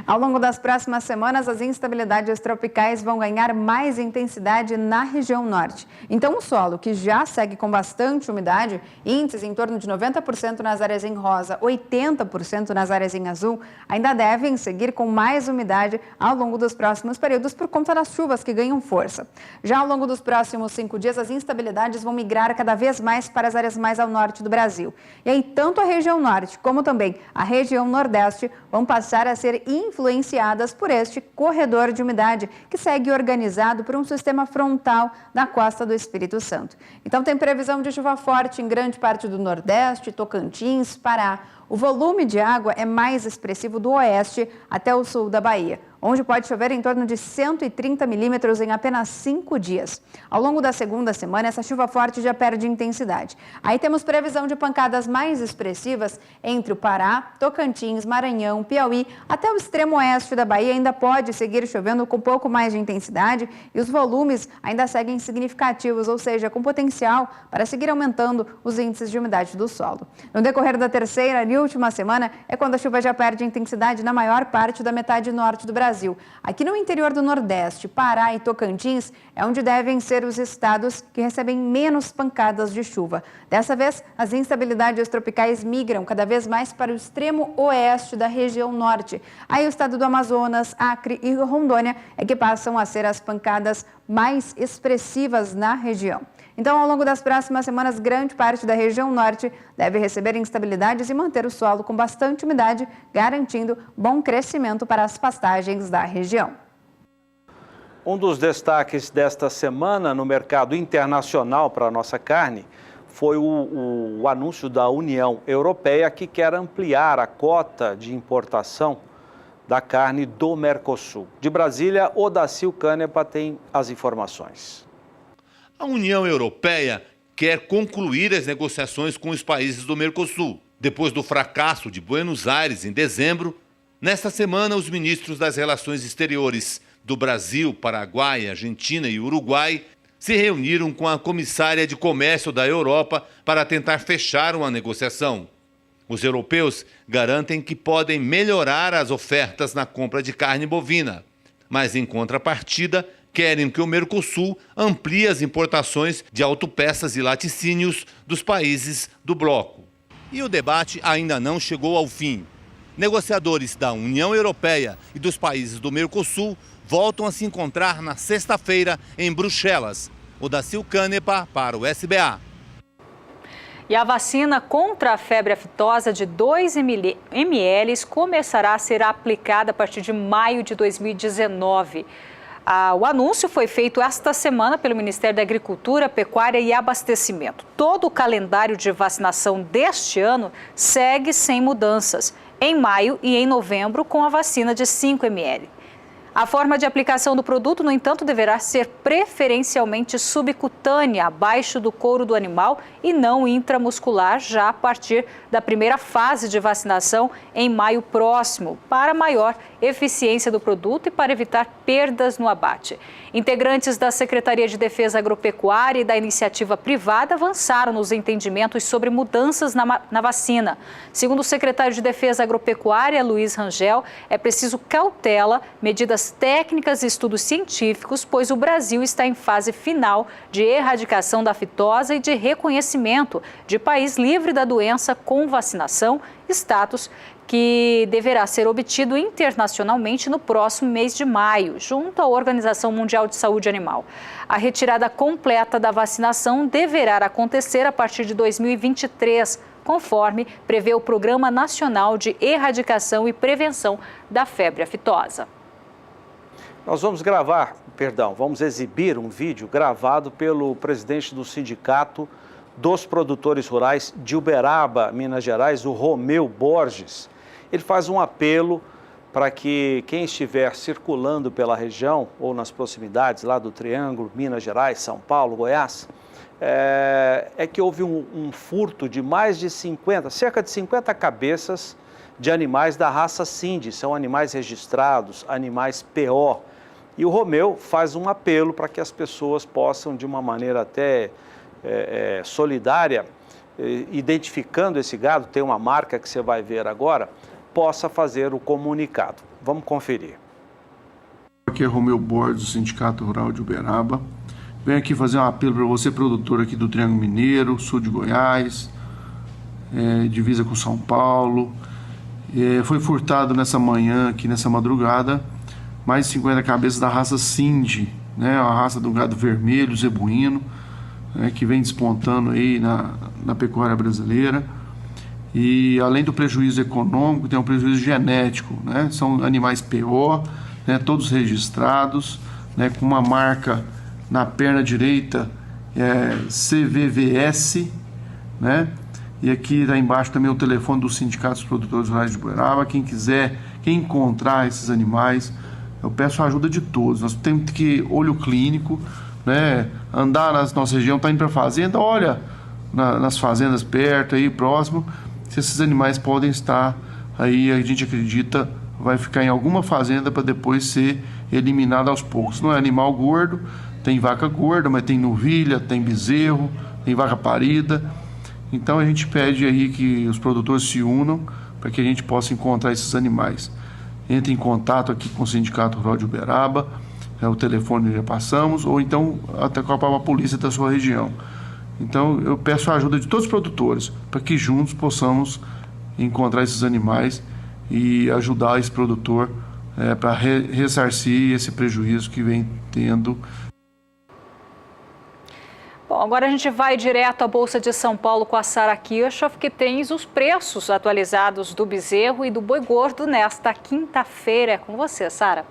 Ao longo das próximas semanas, as instabilidades tropicais vão ganhar mais intensidade na região norte. Então, o solo, que já segue com bastante umidade, índices em torno de 90% nas áreas em rosa, 80% nas áreas em azul, ainda devem seguir com mais umidade ao longo dos próximos períodos por conta das chuvas que ganham força. Já ao longo dos próximos 5 dias, as instabilidades vão migrar cada vez mais para as áreas mais ao norte do Brasil. E aí, tanto a região norte como também a região nordeste vão passar a ser influenciadas por este corredor de umidade que segue organizado por um sistema frontal da costa do Espírito Santo. Então tem previsão de chuva forte em grande parte do Nordeste, Tocantins, Pará. O volume de água é mais expressivo do oeste até o sul da Bahia, onde pode chover em torno de 130 milímetros em apenas 5 dias. Ao longo da segunda semana, essa chuva forte já perde intensidade. Aí temos previsão de pancadas mais expressivas entre o Pará, Tocantins, Maranhão, Piauí, até o extremo oeste da Bahia ainda pode seguir chovendo com pouco mais de intensidade e os volumes ainda seguem significativos, ou seja, com potencial para seguir aumentando os índices de umidade do solo. No decorrer da terceira e última semana é quando a chuva já perde intensidade na maior parte da metade norte do Brasil. Aqui no interior do Nordeste, Pará e Tocantins é onde devem ser os estados que recebem menos pancadas de chuva. Dessa vez, as instabilidades tropicais migram cada vez mais para o extremo oeste da região norte. Aí o estado do Amazonas, Acre e Rondônia é que passam a ser as pancadas mais expressivas na região. Então, ao longo das próximas semanas, grande parte da região norte deve receber instabilidades e manter o solo com bastante umidade, garantindo bom crescimento para as pastagens da região. Um dos destaques desta semana no mercado internacional para a nossa carne foi o anúncio da União Europeia que quer ampliar a cota de importação da carne do Mercosul. De Brasília, Odacil Canepa tem as informações. A União Europeia quer concluir as negociações com os países do Mercosul. Depois do fracasso de Buenos Aires em dezembro, nesta semana os ministros das Relações Exteriores do Brasil, Paraguai, Argentina e Uruguai se reuniram com a comissária de comércio da Europa para tentar fechar uma negociação. Os europeus garantem que podem melhorar as ofertas na compra de carne bovina, mas em contrapartida querem que o Mercosul amplie as importações de autopeças e laticínios dos países do bloco. E o debate ainda não chegou ao fim. Negociadores da União Europeia e dos países do Mercosul voltam a se encontrar na sexta-feira em Bruxelas. Odacil Canepa para o SBA. E a vacina contra a febre aftosa de 2 ml começará a ser aplicada a partir de maio de 2019. O anúncio foi feito esta semana pelo Ministério da Agricultura, Pecuária e Abastecimento. Todo o calendário de vacinação deste ano segue sem mudanças, em maio e em novembro com a vacina de 5 ml. A forma de aplicação do produto, no entanto, deverá ser preferencialmente subcutânea, abaixo do couro do animal e não intramuscular, já a partir da primeira fase de vacinação em maio próximo, para maior eficiência do produto e para evitar perdas no abate. Integrantes da Secretaria de Defesa Agropecuária e da iniciativa privada avançaram nos entendimentos sobre mudanças na vacina. Segundo o secretário de Defesa Agropecuária, Luiz Rangel, é preciso cautela, medidas técnicas e estudos científicos, pois o Brasil está em fase final de erradicação da aftosa e de reconhecimento de país livre da doença com vacinação, status que deverá ser obtido internacionalmente no próximo mês de maio, junto à Organização Mundial de Saúde Animal. A retirada completa da vacinação deverá acontecer a partir de 2023, conforme prevê o Programa Nacional de Erradicação e Prevenção da Febre Aftosa. Nós vamos exibir um vídeo gravado pelo presidente do Sindicato dos Produtores Rurais de Uberaba, Minas Gerais, o Romeu Borges. Ele faz um apelo para que quem estiver circulando pela região ou nas proximidades lá do Triângulo, Minas Gerais, São Paulo, Goiás, que houve um furto de mais de cerca de 50 cabeças de animais da raça Sindhi, são animais registrados, animais PO. E o Romeu faz um apelo para que as pessoas possam, de uma maneira até solidária, identificando esse gado, tem uma marca que você vai ver agora, possa fazer o comunicado. Vamos conferir. Aqui é Romeu Borges, do Sindicato Rural de Uberaba. Venho aqui fazer um apelo para você, produtor aqui do Triângulo Mineiro, sul de Goiás, divisa com São Paulo. Foi furtado nessa manhã, aqui nessa madrugada, mais de 50 cabeças da raça Sindhi, né, a raça do gado vermelho, zebuíno, que vem despontando aí na pecuária brasileira. E além do prejuízo econômico, tem um prejuízo genético, né? São animais PO, né, todos registrados, né, com uma marca na perna direita, CVVS, né? E aqui lá embaixo também o telefone do Sindicato dos Produtores Rurais de Uberaba. Quem encontrar esses animais, eu peço a ajuda de todos. Nós temos que olho clínico, né? Andar na nossa região, tá indo para a fazenda, olha nas fazendas perto, aí próximo, se esses animais podem estar aí, a gente acredita, vai ficar em alguma fazenda para depois ser eliminado aos poucos. Não é animal gordo, tem vaca gorda, mas tem novilha, tem bezerro, tem vaca parida. Então a gente pede aí que os produtores se unam para que a gente possa encontrar esses animais. Entre em contato aqui com o Sindicato Rural de Uberaba, o telefone já passamos, ou então até com a polícia da sua região. Então eu peço a ajuda de todos os produtores para que juntos possamos encontrar esses animais e ajudar esse produtor para ressarcir esse prejuízo que vem tendo. Bom, agora a gente vai direto à Bolsa de São Paulo com a Sara Kirchhoff, que tem os preços atualizados do bezerro e do boi gordo nesta quinta-feira. É com você, Sara.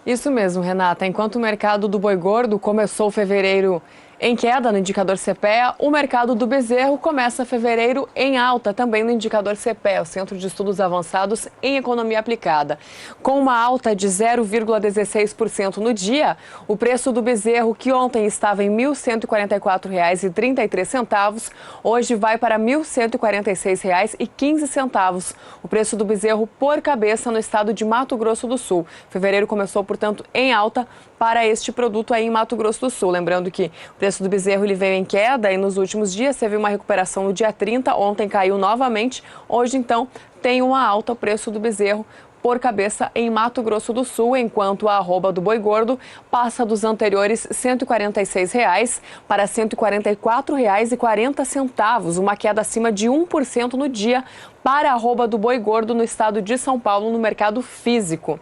Isso mesmo, Renata. Enquanto o mercado do boi gordo começou fevereiro Em queda no indicador CPEA, o mercado do bezerro começa fevereiro em alta, também no indicador CPEA, o Centro de Estudos Avançados em Economia Aplicada. Com uma alta de 0,16% no dia, o preço do bezerro, que ontem estava em R$ 1.144,33, hoje vai para R$ 1.146,15. O preço do bezerro por cabeça no estado de Mato Grosso do Sul. Fevereiro começou, portanto, em alta para este produto aí em Mato Grosso do Sul. Lembrando que o preço do bezerro ele veio em queda e nos últimos dias teve uma recuperação no dia 30, ontem caiu novamente. Hoje, então, tem uma alta o preço do bezerro por cabeça em Mato Grosso do Sul, enquanto a arroba do boi gordo passa dos anteriores R$ 146,00 para R$ 144,40, uma queda acima de 1% no dia para a arroba do boi gordo no estado de São Paulo, no mercado físico.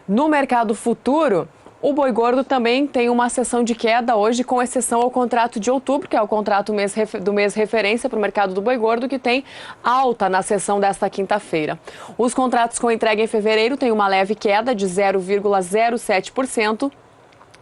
No mercado futuro, o boi gordo também tem uma sessão de queda hoje, com exceção ao contrato de outubro, que é o contrato do mês referência para o mercado do boi gordo, que tem alta na sessão desta quinta-feira. Os contratos com entrega em fevereiro têm uma leve queda de 0,07%.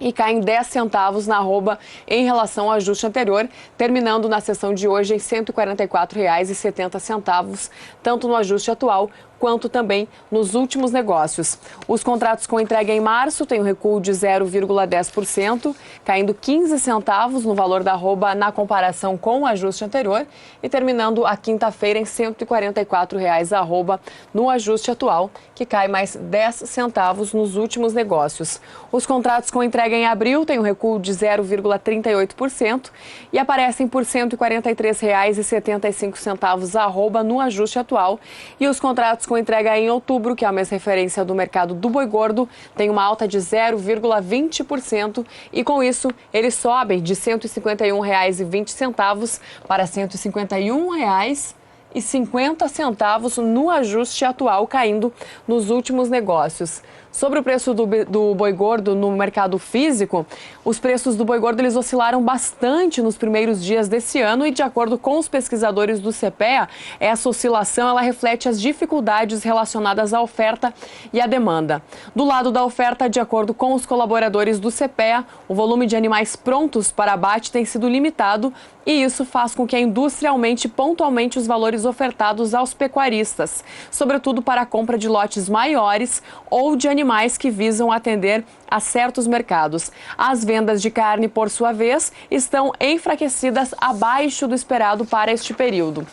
E caem 10 centavos na arroba em relação ao ajuste anterior, terminando na sessão de hoje em R$ 144,70, tanto no ajuste atual quanto também nos últimos negócios. Os contratos com entrega em março têm um recuo de 0,10%, caindo 15 centavos no valor da arroba na comparação com o ajuste anterior e terminando a quinta-feira em R$ 144,00 a arroba no ajuste atual, que cai mais 10 centavos nos últimos negócios. Os contratos com entrega em abril têm um recuo de 0,38% e aparecem por R$ 143,75 a arroba no ajuste atual. E os contratos com entrega em outubro, que é o mês referência do mercado do boi gordo, tem uma alta de 0,20% e com isso eles sobem de R$ 151,20 para R$ 151,50 no ajuste atual, caindo nos últimos negócios. Sobre o preço do boi gordo no mercado físico, os preços do boi gordo eles oscilaram bastante nos primeiros dias desse ano e, de acordo com os pesquisadores do CPEA, essa oscilação ela reflete as dificuldades relacionadas à oferta e à demanda. Do lado da oferta, de acordo com os colaboradores do CPEA, o volume de animais prontos para abate tem sido limitado e isso faz com que a indústria aumente pontualmente os valores ofertados aos pecuaristas, sobretudo para a compra de lotes maiores ou de animais que visam atender a certos mercados. As vendas de carne, por sua vez, estão enfraquecidas abaixo do esperado para este período.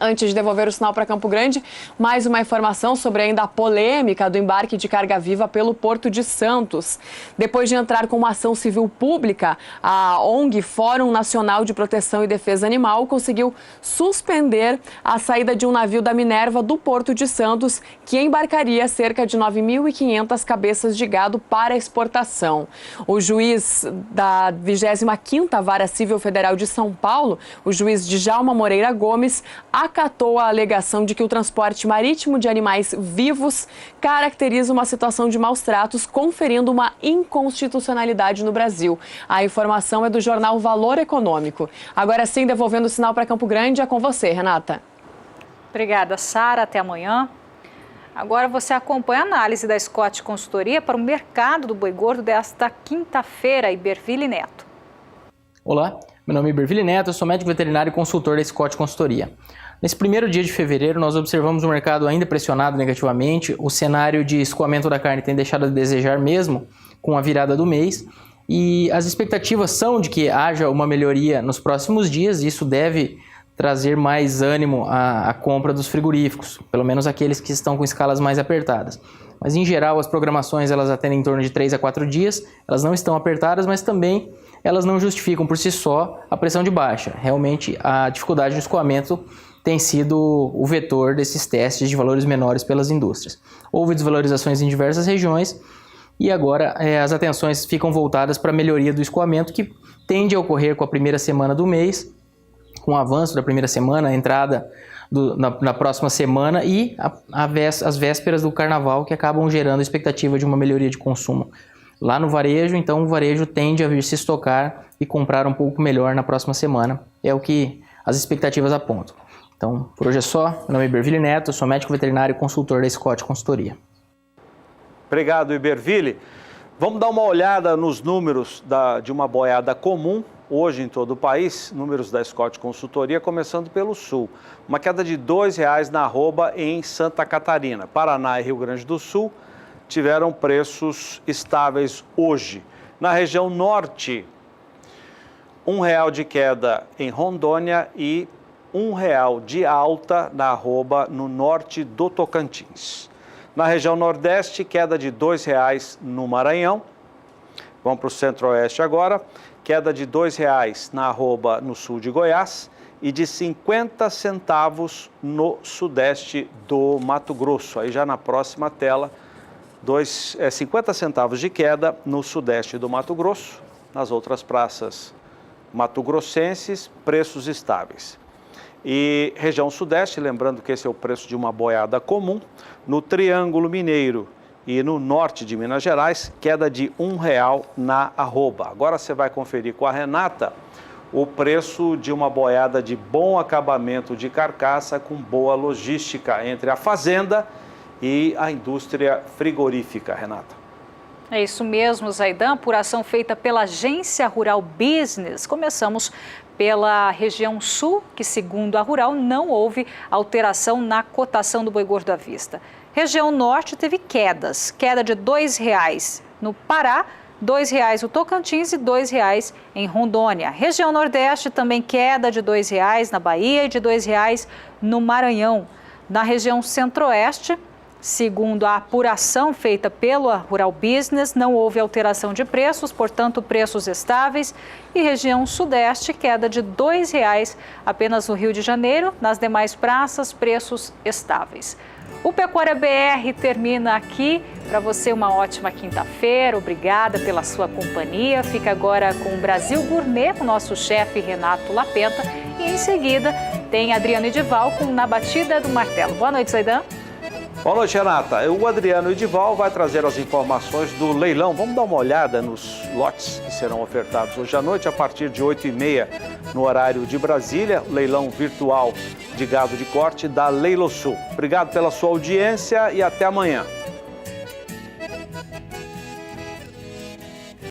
Antes de devolver o sinal para Campo Grande, mais uma informação sobre ainda a polêmica do embarque de carga viva pelo Porto de Santos. Depois de entrar com uma ação civil pública, a ONG Fórum Nacional de Proteção e Defesa Animal conseguiu suspender a saída de um navio da Minerva do Porto de Santos, que embarcaria cerca de 9.500 cabeças de gado para exportação. O juiz da 25ª Vara Civil Federal de São Paulo, o juiz Djalma Moreira Gomes, acatou a alegação de que o transporte marítimo de animais vivos caracteriza uma situação de maus tratos, conferindo uma inconstitucionalidade no Brasil. A informação é do jornal Valor Econômico. Agora sim, devolvendo o sinal para Campo Grande, é com você, Renata. Obrigada, Sara. Até amanhã. Agora você acompanha a análise da Scott Consultoria para o mercado do boi gordo desta quinta-feira, Iberville Neto. Olá, meu nome é Iberville Neto, eu sou médico veterinário e consultor da Scott Consultoria. Nesse primeiro dia de fevereiro, nós observamos o mercado ainda pressionado negativamente, o cenário de escoamento da carne tem deixado a desejar mesmo com a virada do mês, e as expectativas são de que haja uma melhoria nos próximos dias, e isso deve trazer mais ânimo à compra dos frigoríficos, pelo menos aqueles que estão com escalas mais apertadas. Mas em geral as programações elas atendem em torno de 3 a 4 dias, elas não estão apertadas, mas também elas não justificam por si só a pressão de baixa. Realmente a dificuldade de escoamento tem sido o vetor desses testes de valores menores pelas indústrias. Houve desvalorizações em diversas regiões e agora as atenções ficam voltadas para a melhoria do escoamento, que tende a ocorrer com a primeira semana do mês, com o avanço da primeira semana, a entrada na próxima semana e as vésperas do carnaval, que acabam gerando a expectativa de uma melhoria de consumo lá no varejo. Então o varejo tende a vir se estocar e comprar um pouco melhor na próxima semana, é o que as expectativas apontam. Então, por hoje é só. Meu nome é Iberville Neto, eu sou médico veterinário e consultor da Scott Consultoria. Obrigado, Iberville. Vamos dar uma olhada nos números de uma boiada comum hoje em todo o país, números da Scott Consultoria, começando pelo Sul. Uma queda de R$ 2,00 na arroba em Santa Catarina. Paraná e Rio Grande do Sul tiveram preços estáveis hoje. Na região Norte, R$ 1,00 de queda em Rondônia e R$ 1,00 de alta na arroba no norte do Tocantins. Na região Nordeste, queda de R$ 2,00 no Maranhão. Vamos para o Centro-Oeste agora. Queda de R$ 2,00 na arroba no sul de Goiás e de 50 centavos no Sudeste do Mato Grosso. Aí já na próxima tela, 50 centavos de queda no Sudeste do Mato Grosso. Nas outras praças mato-grossenses, preços estáveis. E região Sudeste, lembrando que esse é o preço de uma boiada comum, no Triângulo Mineiro e no norte de Minas Gerais, queda de R$ 1,00 na arroba. Agora você vai conferir com a Renata o preço de uma boiada de bom acabamento de carcaça com boa logística entre a fazenda e a indústria frigorífica. Renata. É isso mesmo, Zaidan. Apuração feita pela Agência Rural Business. Começamos pela região sul, que segundo a Rural não houve alteração na cotação do boi gordo à vista. Região norte teve quedas, queda de R$ 2,00 no Pará, R$ 2,00 no Tocantins e R$ 2,00 em Rondônia. Região nordeste também queda de R$ 2,00 na Bahia e de R$ 2,00 no Maranhão. Na região centro-oeste, segundo a apuração feita pela Rural Business, não houve alteração de preços, portanto, preços estáveis. E região sudeste, queda de R$ 2,00 apenas no Rio de Janeiro. Nas demais praças, preços estáveis. O Pecuária BR termina aqui. Para você, uma ótima quinta-feira. Obrigada pela sua companhia. Fica agora com o Brasil Gourmet, com o nosso chefe Renato Lapenta. E em seguida, tem Adriano Edival com Na Batida do Martelo. Boa noite, Zaidan. Boa noite, Renata. O Adriano Edival vai trazer as informações do leilão. Vamos dar uma olhada nos lotes que serão ofertados hoje à noite, a partir de 8h30, no horário de Brasília. Leilão virtual de gado de corte da Leilosul. Obrigado pela sua audiência e até amanhã.